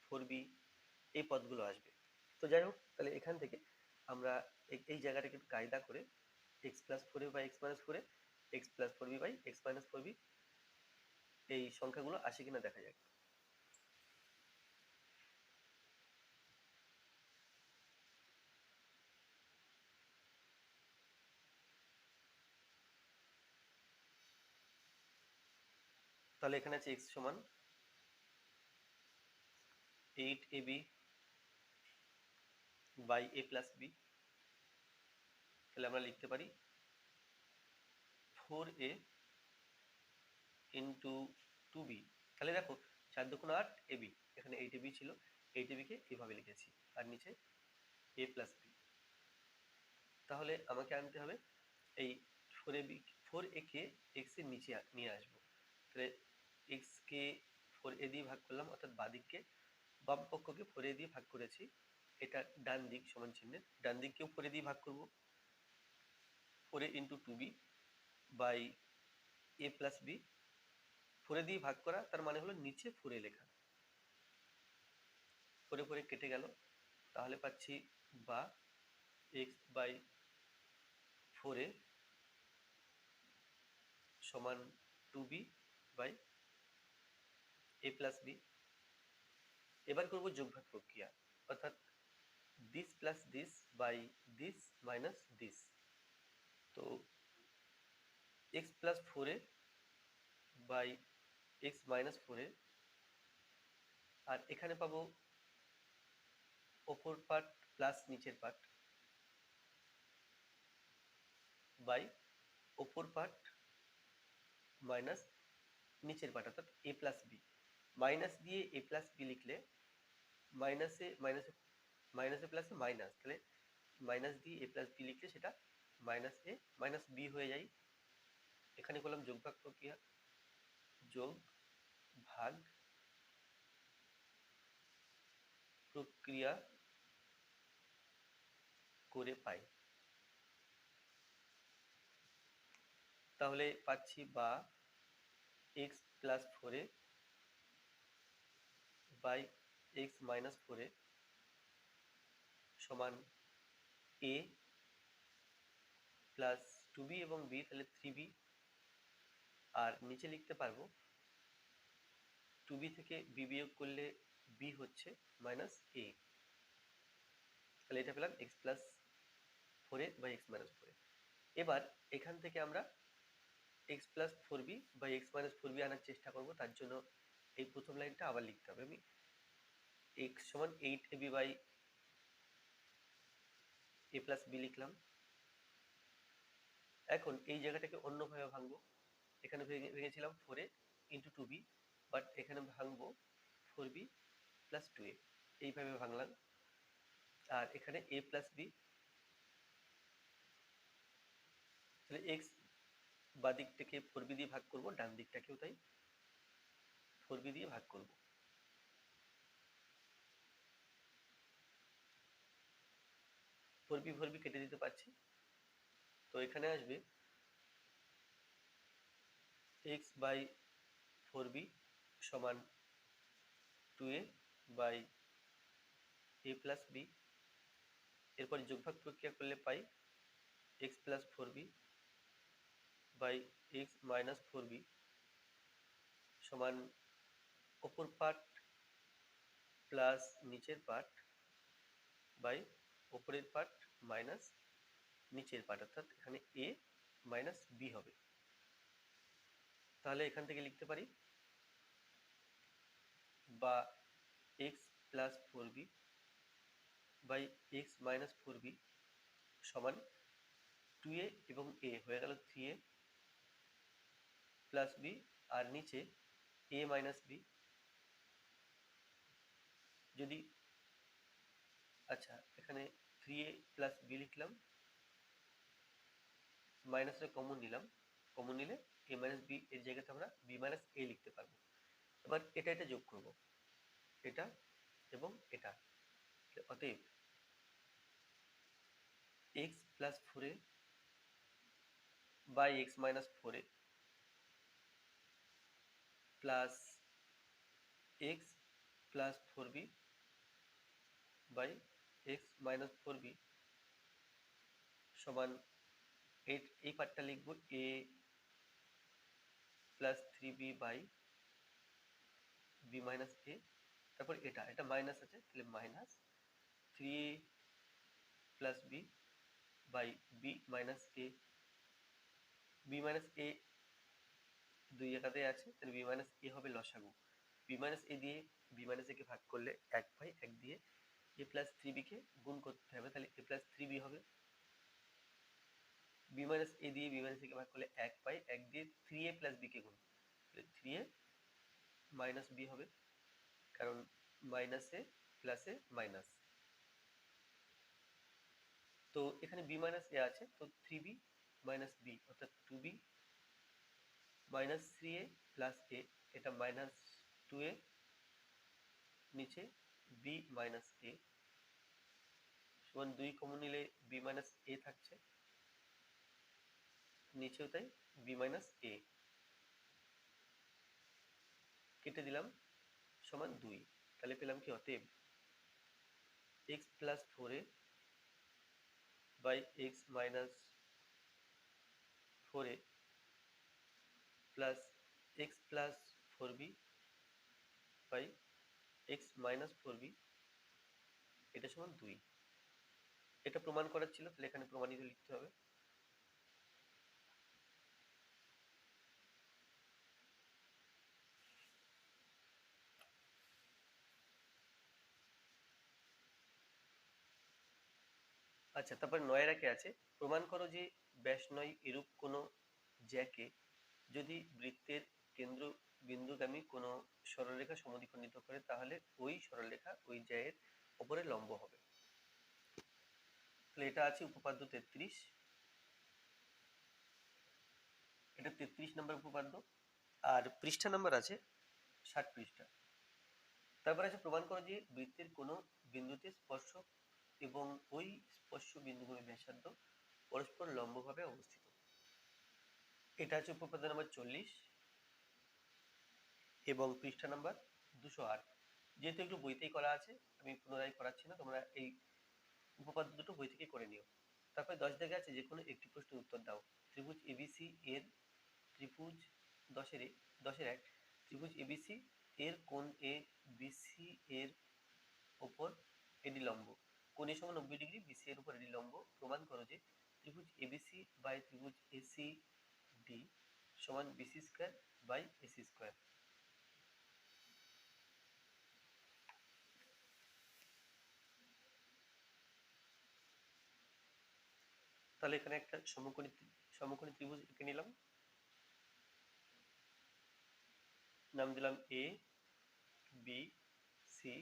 4b এই পদগুলো আসবে। তো যাই হোক, তাহলে এখান থেকে আমরা এই জায়গাটাকে একটু কায়দা করে x plus 4a by x minus 4a, x plus 4b by x minus 4b এই সংখ্যাগুলো আসে কিনা দেখা যাক। তাহলে এখানে আছে x সমান 8ab by a plus b, তাহলে আমরা লিখতে পারি 4a ইন্টু 2b। তাহলে দেখো 4 দুগুণ 8 ab, এখানে 8ab ছিল, 8ab কে এভাবে লিখেছি আর নিচে a প্লাস b। তাহলে আমাকে আনতে হবে এই 4a কে x এর নিচে নিয়ে আসবো। তাহলে x কে 4a দিয়ে ভাগ করলাম, অর্থাৎ বাদিককে, বাম পক্ষকে 4a দিয়ে ভাগ করেছি, এটা ডান দিক সমান চিহ্নের, ডান দিককেও 4a দিয়ে ভাগ করব, 4a into 2b by a plus b। 4a দিয়ে ভাগ করা তার মানে হলো নিচে 4a লেখা, 4a 4a কেটে গেল, তাহলে পাচ্ছি বা x বাই 4a সমান 2b by a plus b। এবার করব যোগভাগ প্রক্রিয়া, অর্থাৎ this plus this by this minus this। তো x plus 4a by x minus 4a, আর এখানে পাবো ওপর পার্ট প্লাস নিচের পার্ট বাই ওপর পার্ট মাইনাস নিচের পার্ট, অর্থাৎ a প্লাস b। মাইনাস দিয়ে a প্লাস b লিখলে মাইনাসে মাইনাসে মাইনাসে প্লাসে মাইনাস, তাহলে মাইনাস দিয়ে a প্লাস b লিখলে সেটা মাইনাস a মাইনাস b হয়ে যায়। এখানে করলাম যোগভাগ প্রক্রিয়া, যোগ ভাগ প্রক্রিয়া করে পাই, তাহলে পাচ্ছি বা x plus 4a by x minus 4a সমান a প্লাস 2b এবং b, তাহলে 3b, আর নিচে লিখতে পারবো 2b থেকে b বিয়োগ করলে b হচ্ছে মাইনাস a, তাহলে এটা পেলাম x plus 4a by x minus 4a। এবার এখান থেকে আমরা x plus 4b by x minus 4b আনার চেষ্টা করব, তার জন্য এই প্রথম লাইনটা আবার লিখতে হবে। আমি x সমান 8ab by a plus b লিখলাম। এখন এই জায়গাটাকে অন্যভাবে ভাঙবো, এখানে ভেঙেছিলাম 4a ইন্টু 2b, বাট এখানে ভাঙবো 4b প্লাস 2a, এইভাবে ভাঙলাম। আর এখানে a প্লাস b, তাহলে x বাদিকটাকে 4b দিয়ে ভাগ করব, ডান দিকটাকেও তাই 4b দিয়ে ভাগ করব। 4b 4b কেটে দিতে পারছি, তো এখানে আসবে x বাই 4b সমান 2a by a plus b। এরপর যোগভাগ প্রক্রিয়া করলে পাই x plus 4b by x minus 4b সমান ওপর পার্ট প্লাস নিচের পার্ট বাই ওপরের পার্ট মাইনাস নিচের পার্ট, অর্থাৎ এখানে a মাইনাস b হবে। তাহলে এখান থেকে লিখতে পারি বা x plus 4b by x minus 4b সমান 2a এবং a হয়ে গেল 3a প্লাস b, আর নিচে a মাইনাস b। যদি আচ্ছা এখানে 3a প্লাস b লিখলাম, মাইনাসটা কমন নিলাম, কমন নিলে a মাইনাস b এর জায়গাতে আমরা b মাইনাস a লিখতে পারবো। এবার এটা যোগ করব, এটা এবং এটা, অতএব X plus 4a by X minus 4a plus X plus 4b by X minus 4b সমান এই পার্টটা লিখব a plus 3b by b minus a, তারপর এটা মাইনাস আছে তাহলে minus 3a plus b by b minus a, b minus a দুই একাতে আছে তাহলে b মাইনাস a হবে লসাগু, b মাইনাস a দিয়ে b মাইনাস a কে ভাগ করলে 1 পাই, 1 দিয়ে a প্লাস 3b কে গুণ করতে হবে তাহলে a প্লাস 3b হবে, b মাইনাস a দিয়ে b মাইনাস a কে ভাগ করলে 1 পাই, 1 দিয়ে 3a প্লাস b কে গুণ তাহলে 3a মাইনাস b হবে, কারণ মাইনাসে প্লাসে মাইনাস। তো এখানে b মাইনাস a আছে তো 3b মাইনাস b অর্থাৎ 2b minus 3a plus a, এটা মাইনাস 2a নিচে b মাইনাস a সমান 2 কমন নিলে b মাইনাস a থাকছে, নিচেও তাই b মাইনাস a কেটে দিলাম সমান 2, তাহলে পেলাম কি অতএব x plus 4a by x minus 4a plus x plus 4b by x minus 4b এটা সমান 2। এটা প্রমাণ করার ছিল তাহলে এখানে প্রমাণিত লিখতে হবে। আচ্ছা, তারপর 9 রাখে আছে প্রমাণ করো যে ব্যাস নয় এরূপ কোনো জ্যাকে যদি বৃত্তের কেন্দ্র বিন্দুগামী কোনো সরলরেখা সমদ্বিখণ্ডিত করে তাহলে ওই সরলরেখা ওই জ্যায়ের উপরে লম্ব হবে। তাহলে এটা আছে উপপাদ্য 33, এটা 33 নম্বর উপপাদ্য, আর পৃষ্ঠা নাম্বার আছে 60 পৃষ্ঠা। তারপর আছে প্রমাণ করো যে বৃত্তের কোনো বিন্দুতে স্পর্শক এবং ওই স্পর্শ বিন্দুগুলির ব্যাসার্ধ পরস্পর লম্বভাবে অবস্থিত। এটা আছে উপপাদ্য নাম্বার 40 এবং পৃষ্ঠা নাম্বার 208। যেহেতু একটু বইতেই করা আছে আমি পুনরায় করাচ্ছি না, তোমরা এই উপপাদ্য দুটো বই থেকে করে নিও। তারপরে 10 দাগে আছে যে কোনো একটি প্রশ্নের উত্তর দাও। ত্রিভুজ এবিসি এর ত্রিভুজ 10-এর 1 ত্রিভুজ এবিসি এর কোণ এ বিসি এর উপর এডি লম্ব, কোণ এ সমান 90 ডিগ্রি, বিসি এর উপর এডি লম্ব। প্রমাণ করো যে ত্রিভুজ এবিসি বাই ত্রিভুজ এসি ডি সমান BC square by AC square. তাহলে এখানে একটা সমকোণী ত্রিভুজ এঁকে নিলাম, নাম দিলাম এ বি সি।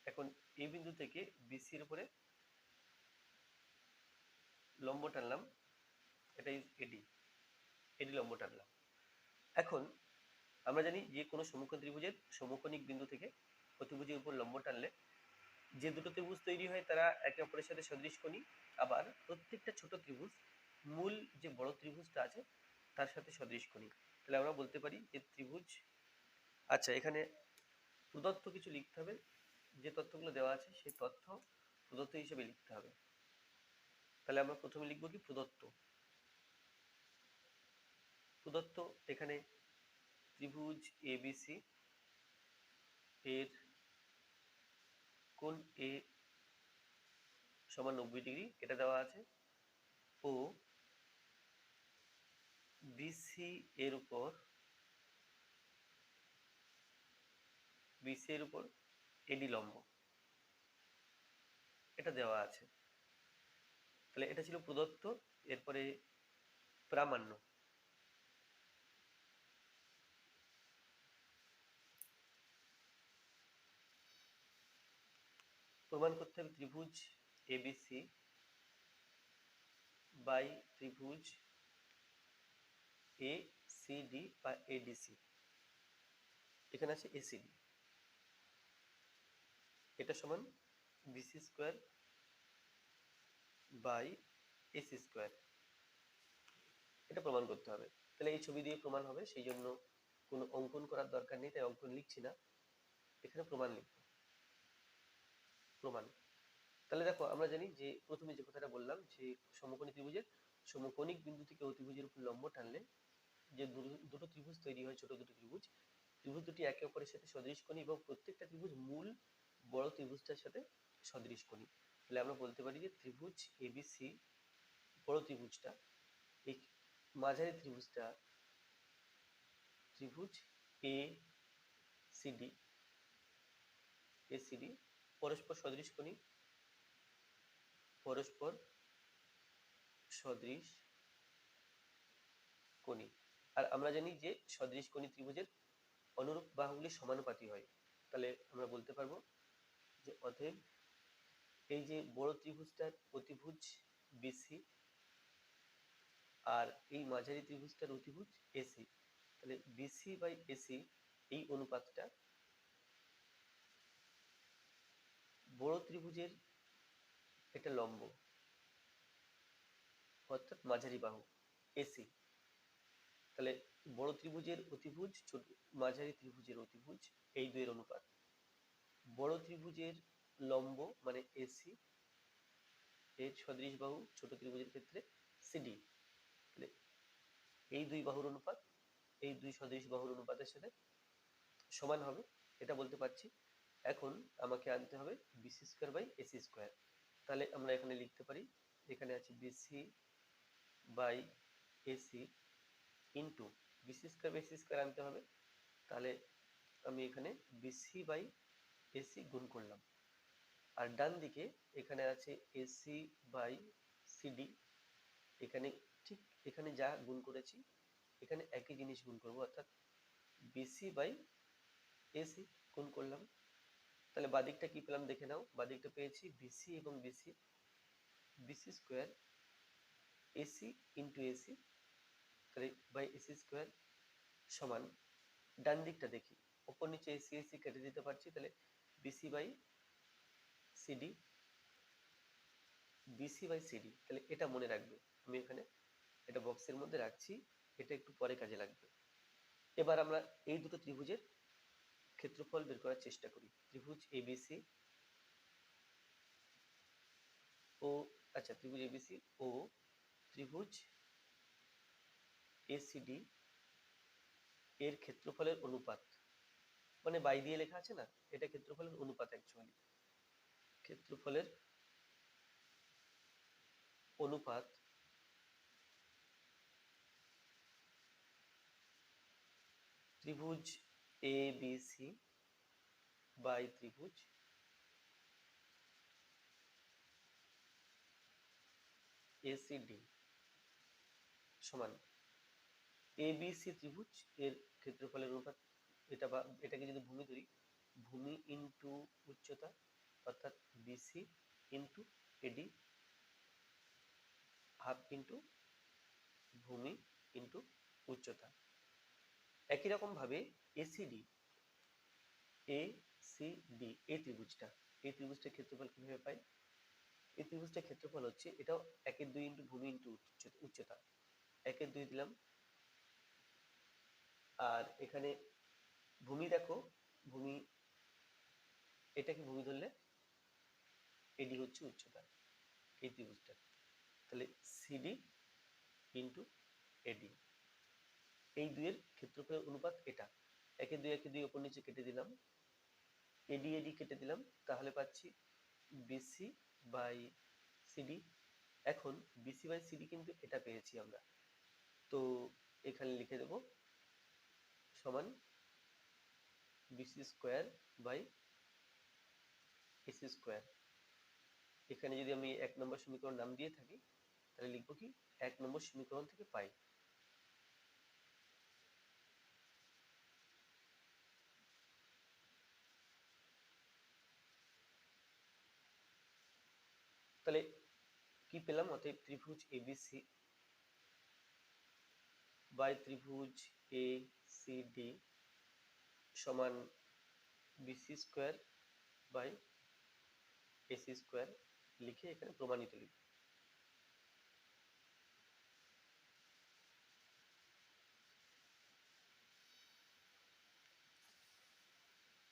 এখন এই বিন্দু থেকে বিসি এর উপরে লম্ব টানলাম, এটা এডি, এডি লম্ব টানলাম। এখন আমরা জানি যে কোনো সমকোণ ত্রিভুজের সমকোণিক বিন্দু থেকে প্রতিভুজের উপর লম্ব টানলে যে দুটো ত্রিভুজ তৈরি হয় তারা একে অপরের সাথে সদৃশকোণী, আবার প্রত্যেকটা ছোট ত্রিভুজ মূল যে বড় ত্রিভুজটা আছে তার সাথে সদৃশকোণী। তাহলে আমরা বলতে পারি যে ত্রিভুজ, আচ্ছা এখানে প্রদত্ত কিছু লিখতে হবে, যে তথ্যগুলো দেওয়া আছে সেই তথ্য প্রদত্ত হিসেবে লিখতে হবে। তাহলে আমরা প্রথমে লিখব কি প্রদত্ত। প্রদত্ত এখানে ত্রিভুজ এবিসি এর কোণ এ সমান 90 ডিগ্রি এটা দেওয়া আছে, ও বিসি এর উপর এডি লম্ব এটা দেওয়া আছে। তাহলে এটা ছিল প্রদত্ত। এরপরে প্রামাণ্য, প্রমাণ করতে হবে ত্রিভুজ এবিসি বাই ত্রিভুজ এসিডি বা এডিসি, এখানে আছে এসিডি, এটা সমান BC square by AC square, এটা প্রমাণ করতে হবে। তাহলে এই ছবি দিয়ে প্রমাণ হবে, সেই জন্য কোনো অঙ্কন করার দরকার নেই, তাই অঙ্কন লিখছি না, এখানে প্রমাণ লিখব। প্রমাণ, তাহলে দেখো আমরা জানি যে প্রথমে যে কথাটা বললাম যে সমকোণী ত্রিভুজের সমকোণিক বিন্দু থেকে অতিভুজের উপর লম্ব টানলে যে দুটো ত্রিভুজ তৈরি হয়, ছোট দুটো ত্রিভুজ, ত্রিভুজ দুটি একে অপরের সাথে সদৃশকোণী এবং প্রত্যেকটা ত্রিভুজ মূল বড় ত্রিভুজটার সাথে সদৃশকোণী। তাহলে আমরা বলতে পারি যে ত্রিভুজ এবিসি, বড় ত্রিভুজটা, এই মাঝারি ত্রিভুজটা, ত্রিভুজ এ সিডি, এসিডি পরস্পর সদৃশকোণী, পরস্পর সদৃশকোণী। আর আমরা জানি যে সদৃশকোণী ত্রিভুজের অনুরূপ বাহুগুলি সমানুপাতী হয়। তাহলে আমরা বলতে পারবো যে অতএব এই যে বড় ত্রিভুজটার অতিভুজ বিসি আর এই মাঝারি ত্রিভুজটার অতিভুজ এসি, তাহলে বিসি বাই এসি এই অনুপাতটা বড় ত্রিভুজের একটা লম্ব, অর্থাৎ মাঝারি বাহু এসি। তাহলে বড় ত্রিভুজের অতিভুজ ছোট মাঝারি ত্রিভুজের অতিভুজ, এই দুইয়ের অনুপাত। বড় ত্রিভুজের লম্ব মানে এসি এর সদৃশ বাহু ছোট ত্রিভুজের ক্ষেত্রে সিডি, তাহলে এই দুই বাহুর অনুপাত এই দুই সদৃশ বাহুর অনুপাতের সাথে সমান হবে, এটা বলতে পারছি। এখন আমাকে আনতে হবে BC square by AC square. তাহলে আমরা এখানে লিখতে পারি, এখানে আছে BC by AC into BC square by AC square আনতে হবে। তাহলে আমি এখানে বিসি বাই এসি গুণ করলাম, আর ডান দিকে এখানে আছে এসি বাই সিডি, এখানে ঠিক এখানে যা গুণ করেছি এখানে একই জিনিস গুণ করব, অর্থাৎ বিসি বাই এসি গুণ করলাম। তাহলে বাদিকটা কি পেলাম দেখে নাও, বাদিকটা পেয়েছি বিসি এবং BC, BC square AC into AC, তাহলে বাই এসি স্কোয়ার সমান, ডান দিকটা দেখি ওপর নিচে এসি এসি কেটে দিতে পারছি, তাহলে BC by CD, BC by CD. তাহলে এটা মনে রাখবে, আমি এখানে এটা বক্সের মধ্যে রাখছি, এটা একটু পরে কাজে লাগবে। এবার আমরা এই দুটো ত্রিভুজের ক্ষেত্রফল বের করার চেষ্টা করি। ত্রিভুজ এবিসি ও ত্রিভুজ এবিসি ও ত্রিভুজ এসিডি এর ক্ষেত্রফলের অনুপাত, মানে বাই দিয়ে লেখা আছে না, এটা ক্ষেত্রফলের অনুপাত, অ্যাকচুয়ালি ক্ষেত্রফলের অনুপাত ত্রিভুজ এবিসি বাই ত্রিভুজ এসিডি সমান এবিসি ত্রিভুজ এর ক্ষেত্রফলের অনুপাত, এটা বা এটাকে যদি ভূমি ধরি, ভূমি ইন্টু উচ্চতা, অর্থাৎ BC into AD half into ভূমি ইন্টু উচ্চতা। একই রকম ভাবে এসিডি, এসিডি এই ত্রিভুজটার ক্ষেত্রফল কিভাবে পাই, এই ত্রিভুজটার ক্ষেত্রফল হচ্ছে, এটাও 1/2 ইন্টু ভূমি ইন্টু উচ্চতা, 1/2 দিলাম, আর এখানে ভূমি দেখো, ভূমি এটাকে ভূমি ধরলে এডি হচ্ছে উচ্চতা এই ত্রিভুজটা, তাহলে সিডি ইন্টু এডি, এই দুইয়ের ক্ষেত্রফলের অনুপাত এটা। 1/2 ওপর নিচে কেটে দিলাম, এডি এডি কেটে দিলাম, তাহলে পাচ্ছি বিসি বাই সিডি। এখন বিসি বাই সিডি কিন্তু এটা পেয়েছি আমরা, তো এখানে লিখে দেব সমান BC square by AC square. এখানে যদি আমি 1 নম্বর সমীকরণ নাম দিয়ে থাকি, তাহলে লিখবো কি 1 নম্বর সমীকরণ থেকে পাই। তাহলে কি পেলাম, অতএব ত্রিভুজ এবিসি বাই ত্রিভুজ এসিডি সমান BC square by AC square লিখে এখানে প্রমাণিত লিখব।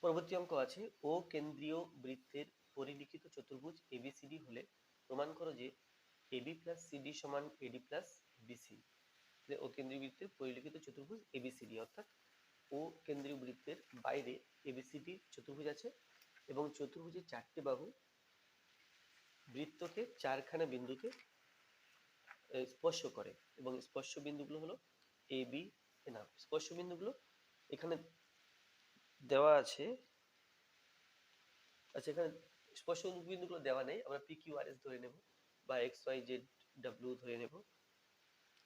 পরবর্তী অঙ্ক আছে, ও কেন্দ্রীয় বৃত্তের পরিলিখিত চতুর্ভুজ এবিসিডি হলে প্রমাণ করো যে এবি প্লাস সিডি সমান এডি প্লাস বিসি। ও কেন্দ্রীয় বৃত্তের পরিলিখিত চতুর্ভুজ এবিসিডি, অর্থাৎ ও কেন্দ্রীয় বৃত্তের বাইরে এবিসিডি চতুর্ভুজ আছে এবং চতুর্ভুজের চারটি বাহু বৃত্তকে চারখানা বিন্দুতে স্পর্শ করে এবং স্পর্শ বিন্দুগুলো হলো এ বি। না, স্পর্শ বিন্দুগুলো এখানে দেওয়া আছে। আচ্ছা, এখানে স্পর্শ বিন্দুগুলো দেওয়া নেই, আমরা পি কিউ আর এস ধরে নেব বা এক্স ওয়াই জেড ডাব্লিউ ধরে নেব।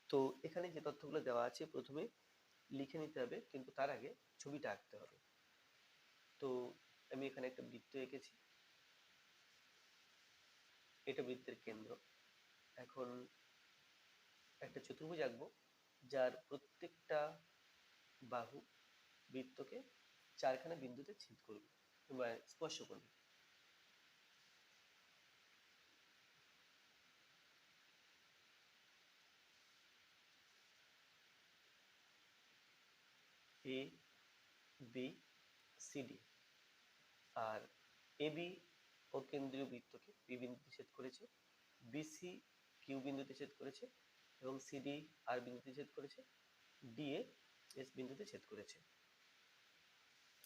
তো এখানে যে তথ্যগুলো দেওয়া আছে প্রথমে লিখে নিতে হবে, কিন্তু তার আগে ছবিটা আঁকতে হবে। তো আমি এখানে একটা বৃত্ত এঁকেছি, এটা বৃত্তের কেন্দ্র। এখন একটা চতুর্ভুজ আঁকবো যার প্রত্যেকটা বাহু বৃত্তকে চারখানা বিন্দুতে ছেদ করবে বা স্পর্শ করবে। A B C D, R A B ও কেন্দ্রীয় বৃত্তকে বি বিন্দুতে ছেদ করেছে, বিসি কিউ বিন্দুতে ছেদ করেছে এবং সিডি আর বিন্দুতে ছেদ করেছে, ডি এ এস বিন্দুতে ছেদ করেছে।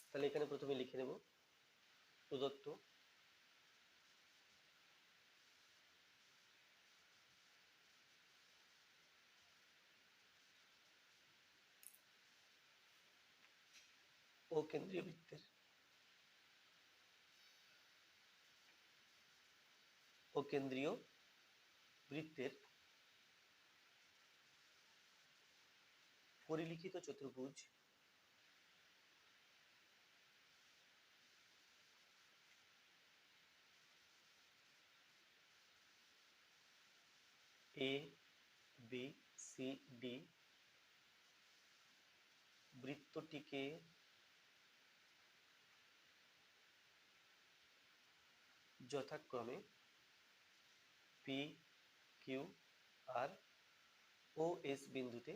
তাহলে এখানে প্রথমে লিখে নেব প্রদত্ত ও কেন্দ্রীয় বৃত্তের পরিলিখিত চতুর্ভুজ এ বি সি ডি বৃত্তটিকে যথাক্রমে পি কিউ আর ও এস বিন্দুতে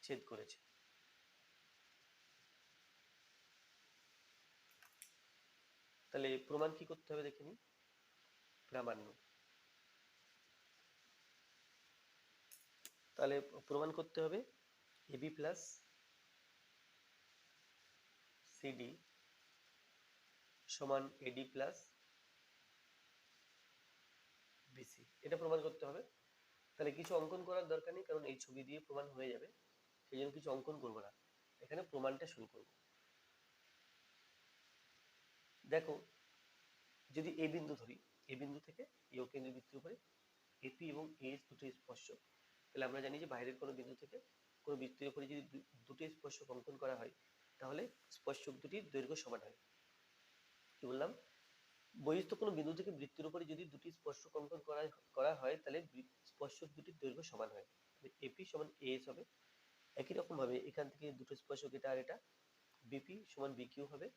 ছেদ করেছে। তাহলে প্রমাণ কি করতে হবে দেখে নিই। প্রামাণ্য। তাহলে প্রমাণ করতে হবে এবি প্লাস সিডি সমান এডি প্লাস বিসি, এটা প্রমাণ করতে হবে। তাহলে কিছু অঙ্কন করার দরকার নেই, কারণ এই ছবি দিয়ে প্রমাণ হয়ে যাবে, সেই জন্য কিছু অঙ্কন করবো না, এখানে প্রমাণটা শুরু করব। দেখো, যদি এ বিন্দু ধরি, এ বিন্দু থেকে এ ও কেন্দ্রীয় বৃত্তের উপরে এপি এবং এস দুটো স্পর্শক, তাহলে আমরা জানি যে বাইরের কোনো বিন্দু থেকে কোনো বৃত্তের উপরে যদি দুটো স্পর্শক অঙ্কন করা হয় তাহলে স্পর্শক দুটির দৈর্ঘ্য সমান হয়। কি বললাম? বহিস্থ কোনো বিন্দু থেকে বৃত্তের উপরে যদি দুটি স্পর্শক অঙ্কন করা হয় তাহলে স্পর্শক দুটির দৈর্ঘ্য সমান হয়। এপি সমান এস হবে। একই রকম ভাবে এখান থেকে দুটো স্পর্শক এটা আর এটা, বিপি সমান বিকিউ হবে।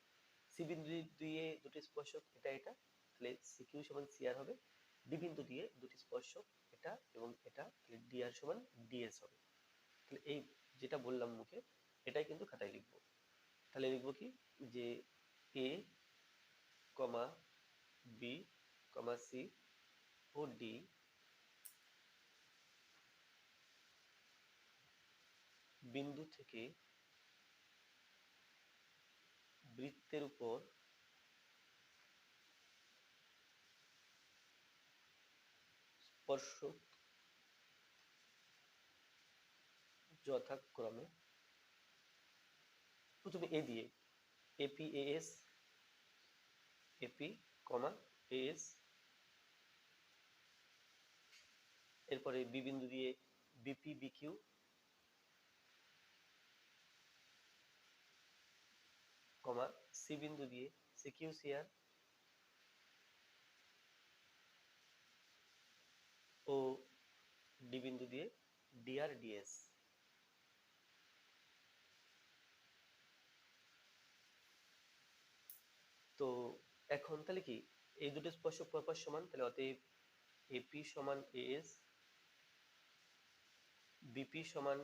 সি বিন্দু দিয়ে দুটি স্পর্শক এটা এটা, তাহলে সিকিউ সমান সিআর হবে। ডি বিন্দু দিয়ে দুটি স্পর্শক এটা এবং এটা, তাহলে ডিআর সমান ডিএস হবে। তাহলে এই যেটা বললাম মুখে এটাই কিন্তু খাতায় লিখবো। তাহলে লিখবো কি, যে এ কমা বি কমা সি ও ডি বিন্দু থেকে বৃত্তের উপর স্পর্শক যথাক্রমে প্রথমে এ দিয়ে এপি এএস, এপি কমা এএস, এরপরে বি বিন্দু দিয়ে বিপি বিকিউ, কমা সি বিন্দু দিয়ে সিকিউ সিআর ও ডি বিন্দু দিয়ে ডিআর ডিএস। তো এখন তাহলে কি, এই দুটো স্পর্শক পরস্পর সমান, তাহলে অতএব এপি সমান এএস, বিপি সমান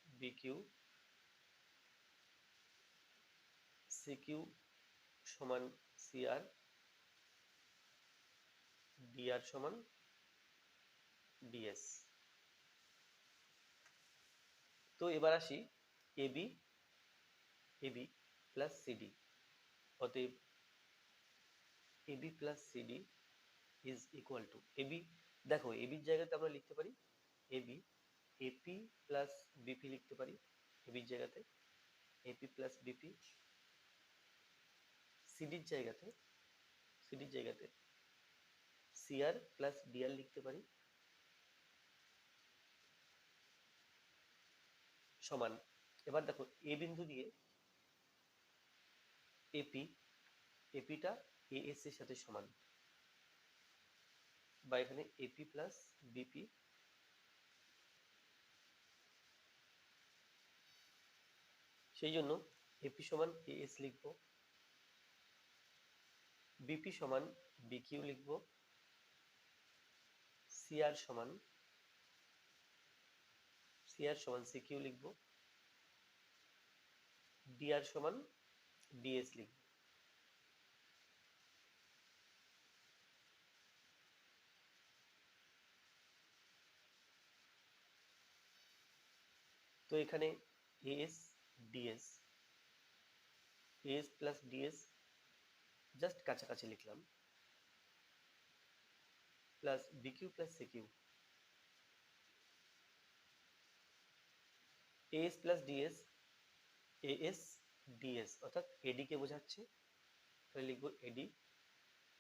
বিকিউ, সিকিউ সমান সিআর, ডিআর সমান ডিএস। তো এবার আসি এবি প্লাস সিডি। অতএব AB plus CD is equal to AB. দেখো এবির জায়গাতে আমরা লিখতে পারি এবি, এপি প্লাস বিপি লিখতে পারি এবির জায়গাতে, এপি প্লাস বিপি। সিডির জায়গাতে সিআর প্লাস ডিআর লিখতে পারি, সমান। এবার দেখো এ বিন্দু দিয়ে এপিটা এএস এর সাথে সমান, বা এখানে এপি প্লাস বিপি, সেই জন্য এপি সমান এএস লিখব, বিপি সমান বিকিউ লিখব, সিআর সমান সিকিউ লিখব, ডিআর সমান ডিএস লিখব। তো এখানে এএস প্লাস ডিএস জাস্ট কাছাকাছি লিখলাম, plus bq plus CQ, as plus DS অর্থাৎ এডি কে বোঝাচ্ছে, তাহলে লিখবো এডি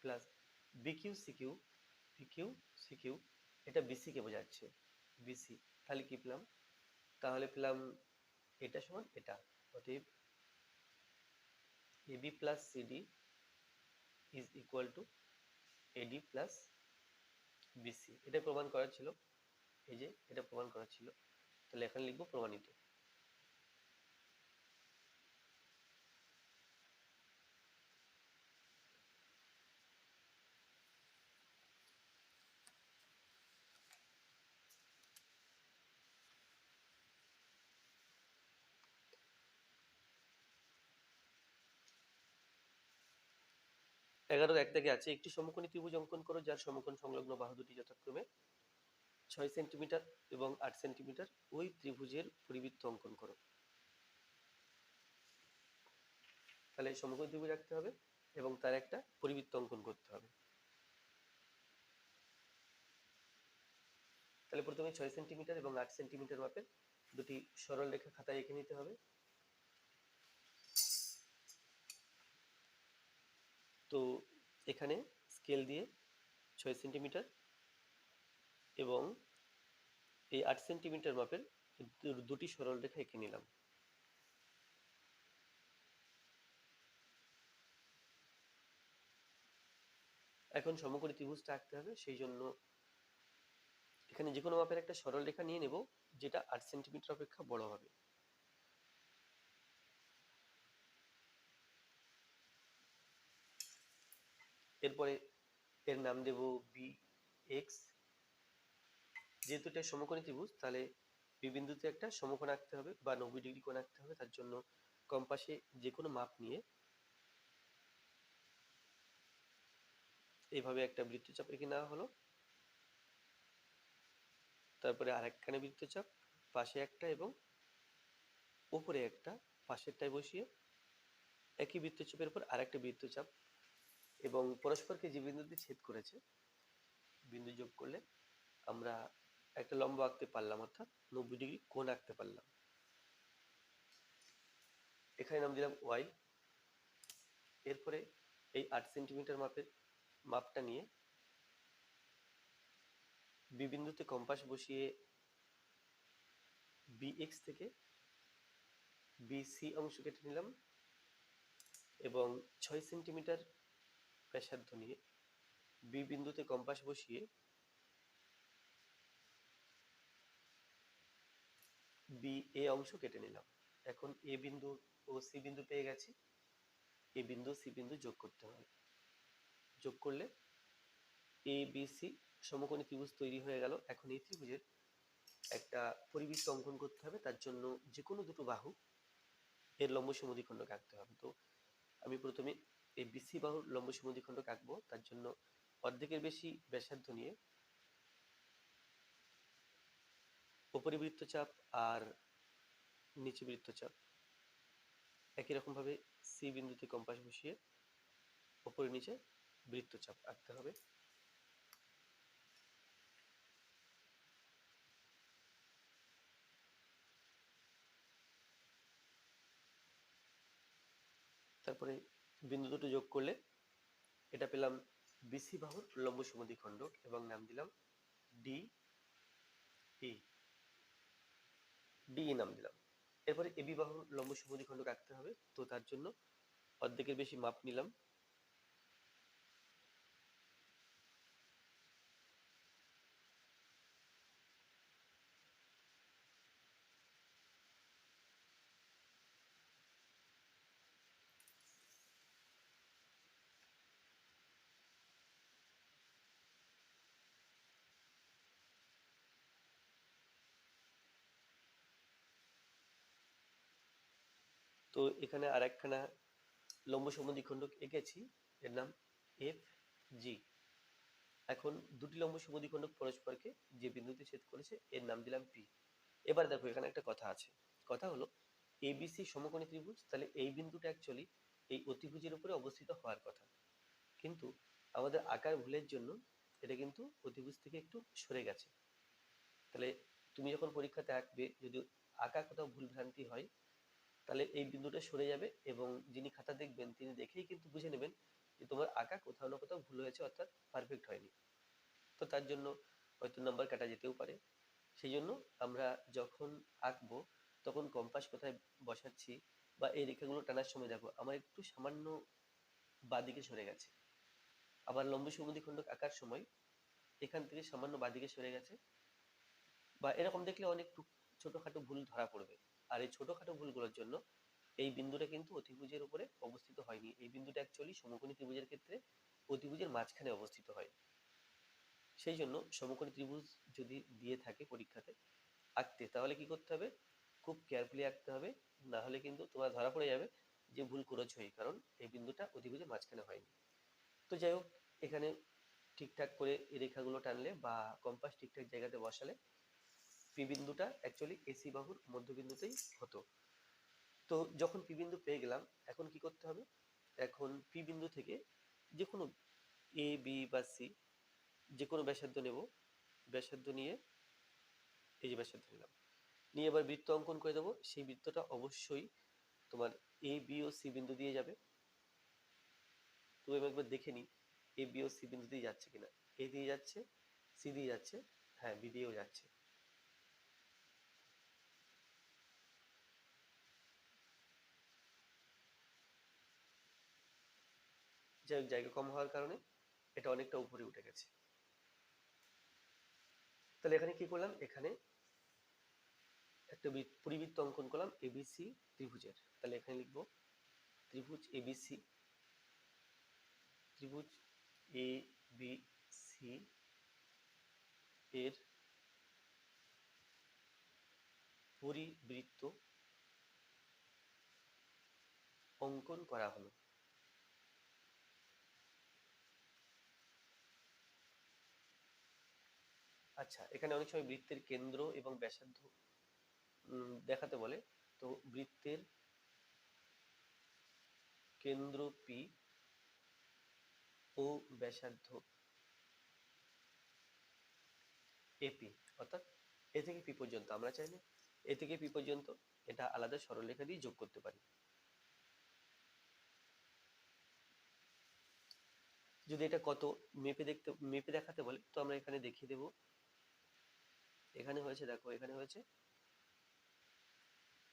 প্লাস বিকিউ সিকিউ এটা বিসি কে বোঝাচ্ছে, বিসি। তাহলে কি পেলাম? পেলাম এটা সমান এটা। অতএব AB plus CD is equal to AD plus BC. এটা প্রমাণ করা ছিল, এই যে এটা প্রমাণ করা ছিল, তাহলে এখানে লিখবো প্রমাণিত। এগারোর এক থেকে আছে একটি সমকোণী ত্রিভুজ অঙ্কন করো যার সমকোণ সংলগ্ন বাহু দুটি যথাক্রমে 6 সেন্টিমিটার এবং 8 সেন্টিমিটার। ওই ত্রিভুজের পরিবৃত্ত অঙ্কন করো। তাহলে সমকোণী ত্রিভুজ আঁকতে হবে এবং তার একটা পরিবৃত্ত অঙ্কন করতে হবে। তাহলে প্রথমে 6 সেন্টিমিটার এবং 8 সেন্টিমিটার মাপের দুটি সরল রেখা খাতায় এঁকে নিতে হবে। তো এখানে স্কেল দিয়ে 6 সেন্টিমিটার এবং এই 8 সেন্টিমিটার মাপের দুটি সরল রেখা এঁকে নিলাম। এখন সমকোণী ত্রিভুজটা আঁকতে হবে, সেই জন্য এখানে যে কোনো মাপের একটা সরল রেখা নিয়ে নেব যেটা 8 সেন্টিমিটার অপেক্ষা বড় হবে। এরপরে এর নাম দেব বি এক্স। যেহেতু এটা সমকোণী ত্রিভুজ, তাহলে বি বিন্দুতে একটা সমকোণ আঁকতে হবে বা 90 ডিগ্রি কোণ আঁকতে হবে। তার জন্য কম্পাসে যে কোনো মাপ নিয়ে এইভাবে একটা বৃত্তচাপ এঁকে নেওয়া হলো। তারপরে আরেকখানে বৃত্তচাপ, পাশে একটা এবং উপরে একটা, পাশেরটায় বসিয়ে একই বৃত্তচাপের উপর আরেকটা বৃত্তচাপ, এবং পরস্পরকে যে বিন্দুতে ছেদ করেছে বিন্দু যোগ করলে আমরা একটা লম্ব আঁকতে পারলাম, অর্থাৎ 90 ডিগ্রি কোণ আঁকতে পারলাম। এখানে নাম দিলাম ওয়াই। এরপরে এই 8 সেন্টিমিটার মাপটা নিয়ে বি বিন্দুতে কম্পাস বসিয়ে বিএক্স থেকে বিসি অংশ কেটে নিলাম এবং 6 সেন্টিমিটার ব্যাসার্ধ নিয়ে বি বিন্দুতে কম্পাস বসিয়ে বি এ অংশ কেটে নিলাম। এখন এ বিন্দু ও সি বিন্দু পেয়ে গেছি, এ বিন্দু সি বিন্দু যোগ করতে হবে। যোগ করলে এ বি সি সমকোণী ত্রিভুজ তৈরি হয়ে গেল। এখন এই ত্রিভুজের একটা পরিবৃত্ত অঙ্কন করতে হবে, তার জন্য যে কোনো দুটো বাহু এর লম্ব সমদ্বিখণ্ডক আঁকতে হবে। তো আমি প্রথমে এই বিসি বাহুর লম্ব সমদ্বিখণ্ডক আঁকবো। তার জন্য অর্ধেকের বেশি ব্যাসার্ধ নিয়ে উপরি বৃত্তচাপ আর নিচে বৃত্তচাপ একই রকম ভাবে সি বিন্দুতে কম্পাস বসিয়ে উপরে নিচে বৃত্তচাপ আঁকতে হবে। তারপরে বিন্দু দুটো যোগ করলে এটা পেলাম বিসি বাহুর লম্ব সমদ্বিখণ্ডক এবং নাম দিলাম ডি ই, ডি নাম দিলাম। এরপরে এবি বাহুর লম্ব সমদ্বিখণ্ডক আঁকতে হবে। তো তার জন্য অর্ধেকের বেশি মাপ নিলাম। তো এখানে আর একখানা লম্ব সমদ্বিখণ্ডক এঁকেছি, এর নাম এফ জি। এখন দুটি লম্ব সমদ্বিখণ্ডক পরস্পরকে যে বিন্দুতে ছেদ করেছে এর নাম দিলাম পি। এবার দেখো এখানে একটা কথা আছে, কথা হলো এবিসি সমকোণী ত্রিভুজ, তাহলে এই বিন্দুটা অ্যাকচুয়ালি এই অতিভুজের উপরে অবস্থিত হওয়ার কথা, কিন্তু আমাদের আকার ভুলের জন্য এটা কিন্তু অতিভুজ থেকে একটু সরে গেছে। তাহলে তুমি যখন পরীক্ষাতে আঁকবে, যদি আঁকা কোথাও ভুল ভ্রান্তি হয় তাহলে এই বিন্দুটা সরে যাবে এবং যিনি খাতা দেখবেন তিনি দেখেই কিন্তু বুঝে নেবেন যে তোমার আঁকা কোথাও না কোথাও ভুল হয়েছে, অর্থাৎ পারফেক্ট হয়নি। তো তার জন্য হয়তো নাম্বার কাটা যেতেও পারে। সেই জন্য আমরা যখন আঁকবো তখন কম্পাস কোথায় বসাচ্ছি বা এই রেখাগুলো টানার সময় দেখো আমার একটু সামান্য বাঁদিকে সরে গেছে, আবার লম্ব সমদ্বিখণ্ডক আঁকার সময় এখান থেকে সামান্য বাঁদিকে সরে গেছে, বা এরকম দেখলে অনেক ছোটখাটো ভুল ধরা পড়বে। আর এই ছোটখাটো ভুলগুলোর জন্য এই বিন্দুটা কিন্তু অতিভুজের উপরে অবস্থিত হয়নি। এই বিন্দুটা অ্যাকচুয়ালি সমকোণী ত্রিভুজের ক্ষেত্রে অতিভুজের মাঝখানে অবস্থিত হয়। সেই জন্য সমকোণী ত্রিভুজ যদি দিয়ে থাকে পরীক্ষাতে আঁকতে, তাহলে কি করতে হবে, খুব কেয়ারফুলি আঁকতে হবে, না হলে কিন্তু তোমার ধরা পড়ে যাবে যে ভুল করেছই, কারণ এই বিন্দুটা অতিভুজের মাঝখানে হয়নি। তো যাই হোক, এখানে ঠিকঠাক করে এই রেখাগুলো টানলে বা কম্পাস ঠিকঠাক জায়গাতে বসালে পি বিন্দুটা অ্যাকচুয়ালি এসি বাহুর মধ্যবিন্দুতেই হতো। তো যখন পি বিন্দু পেয়ে গেলাম, এখন কি করতে হবে, এখন পি বিন্দু থেকে যে কোনো এ বি বা সি যে কোনো ব্যাসার্ধ নেব, ব্যাসার্ধ নিয়ে এই যে ব্যাসার্ধ নিলাম, নিয়ে এবার বৃত্ত অঙ্কন করে দেবো। সেই বৃত্তটা অবশ্যই তোমার এ বি ও সি বিন্দু দিয়ে যাবে। তো এবার একবার দেখে নিই এ বি ও সি বিন্দু দিয়ে যাচ্ছে কিনা। এ দিয়ে যাচ্ছে, সি দিয়ে যাচ্ছে, হ্যাঁ বি দিয়েও যাচ্ছে। যাই হোক, জায়গা কম হওয়ার কারণে এটা অনেকটা উপরে উঠে গেছে। তাহলে এখানে কি করলাম, এখানে একটা পরিবৃত্ত অঙ্কন করলাম এবিসি ত্রিভুজের। তাহলে এখানে লিখবো ত্রিভুজ এবিসি, ত্রিভুজ এ বি সি এর পরিবৃত্ত অঙ্কন করা হলো। আচ্ছা, এখানে অনেক সময় বৃত্তের কেন্দ্র এবং ব্যাসার্ধ দেখাতে বলে। তো বৃত্তের কেন্দ্র পি ও ব্যাসার্ধ এপি, অর্থাৎ এ থেকে পি পর্যন্ত আমরা চাইলে এ থেকে পি পর্যন্ত এটা আলাদা সরলরেখা দিয়ে যোগ করতে পারি। যদি এটা কত মেপে দেখাতে বলে, তো আমরা এখানে দেখিয়ে দেব। এখানে হয়েছে, দেখো এখানে হয়েছে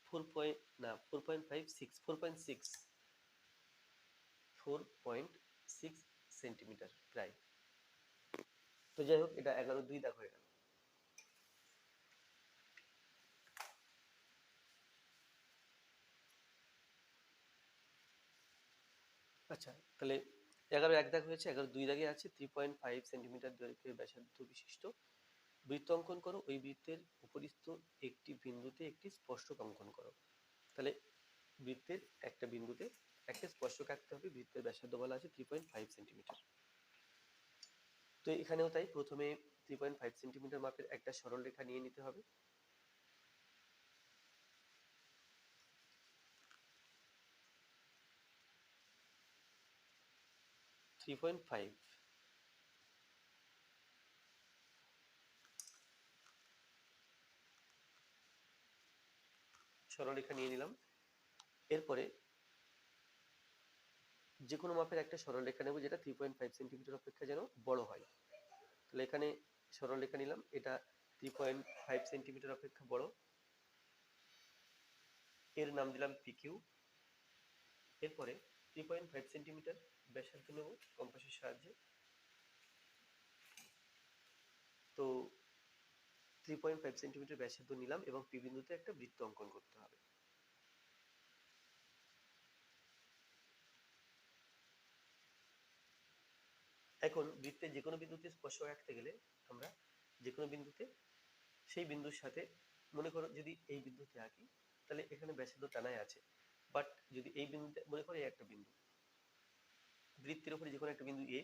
4.6 সেন্টিমিটার প্রায়। তো যাই হোক, এটা 11/2 দাগ হয়ে গেল। আচ্ছা, তাহলে এক দাগ হয়েছে, 2 দাগে আছে 3.5 সেন্টিমিটার দৈর্ঘ্যের ব্যাসার্ধ বিশিষ্ট বৃত্ত অঙ্কন করো, ওই বৃত্তের উপরিস্থ একটি বিন্দুতে একটি স্পর্শক অঙ্কন করো। তাহলে বৃত্তের একটা বিন্দুতে একটা স্পর্শক আঁকতে হবে, বৃত্তের ব্যাসার্ধ বলা আছে 3.5 সেন্টিমিটার। তো এখানেও তাই, প্রথমে 3.5 সেন্টিমিটার মাপের একটা সরল রেখা নিয়ে নিতে হবে। সরলরেখা নিয়ে নিলাম। এরপরে যে কোনো মাপের একটা সরলরেখা নেব যেটা 3.5 সেন্টিমিটার অপেক্ষা যেন বড় হয়। তাহলে এখানে সরলরেখা নিলাম, এটা 3.5 সেন্টিমিটার অপেক্ষা বড়, এর নাম দিলাম PQ। এরপরে 3.5 সেন্টিমিটার ব্যাসার্ধ নেব কম্পাসের সাহায্যে। তো 3.5 সেন্টিমিটার ব্যাসার্ধ নিলাম এবং P বিন্দুতে একটা বৃত্ত অঙ্কন করতে হবে। এখন বৃত্তের যে কোনো বিন্দুতে স্পর্শক আঁকতে গেলে আমরা যে কোনো বিন্দুতে সেই বিন্দুর সাথে, মনে করো যদি এই বিন্দুতে আঁকি তাহলে এখানে ব্যাসার্ধ টানায় আছে, বাট যদি এই বিন্দুতে, মনে করো এই একটা বিন্দু, বৃত্তের উপরে যে কোনো একটা বিন্দু A,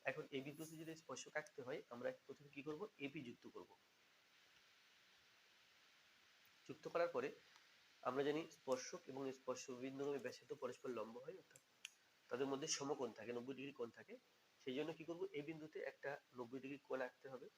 এখন এই বিন্দুতে যদি স্পর্শক আঁকতে হয় আমরা প্রথমে কি করব, AP যুক্ত করব। যুক্ত করার পরে আমরা জানি স্পর্শক এবং স্পর্শবিন্দুগামী ব্যাসার্ধ পরস্পর লম্ব হয়, অর্থাৎ তাদের মধ্যে সমকোণ থাকে, 90 ডিগ্রি কোণ থাকে। সেই জন্য কি করব, এই বিন্দুতে একটা 90 ডিগ্রি কোণ আঁকতে হবে।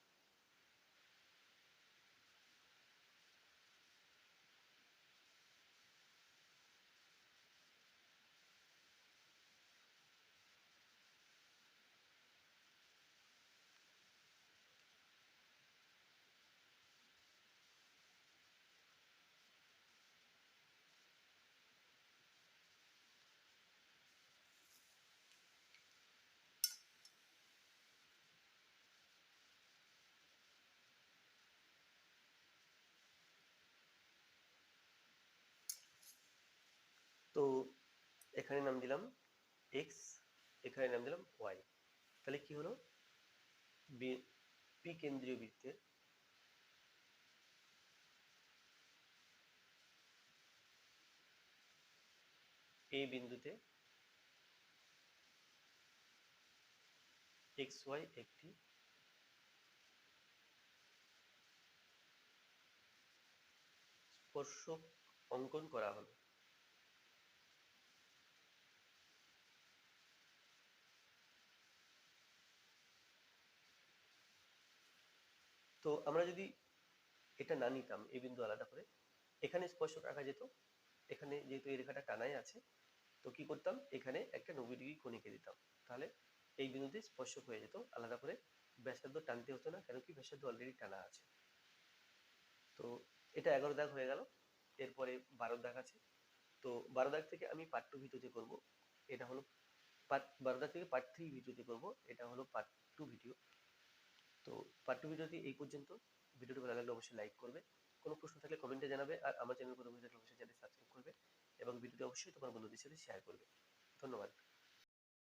তো এখানে নাম দিলাম x, এখানে নাম দিলাম y। তাহলে কি হলো, পি কেন্দ্রীয় বৃত্তের এই বিন্দুতে xy একটি স্পর্শক অঙ্কন করা হলো। তো আমরা যদি এটা না নিতাম, এই বিন্দু আলাদা করে, এখানে স্পর্শক আঁকা যেত। এখানে যেহেতু এই রেখাটা টানাই আছে, তো কি করতাম, এখানে একটা 90 ডিগ্রি কোণ এঁকে দিতাম, তাহলে এই বিন্দুতে স্পর্শক হয়ে যেত, আলাদা করে ব্যাসার্ধ টানতে হতো না, কেন কি ব্যাসার্ধ অলরেডি টানা আছে। তো এটা 11 দাগ হয়ে গেল। এরপরে 12 দাগ আছে। তো 12 দাগ থেকে আমি পার্ট 2 ভিডিওতে করব। এটা হলো পার্ট 12 দাগ থেকে পার্ট 3 ভিডিওতে করব, এটা হলো পার্ট 2 ভিডিও। তো পার্ট 2 ভিডিওটি এই পর্যন্ত। ভিডিওটি ভালো লাগলে অবশ্যই লাইক করবে, কোনো প্রশ্ন থাকলে কমেন্টে জানাবে, আর আমার চ্যানেল প্রথম হয়ে থাকলে অবশ্যই চ্যানেল সাবস্ক্রাইব করবে এবং ভিডিওটি অবশ্যই তোমার বন্ধুদের সাথে শেয়ার করবে। ধন্যবাদ।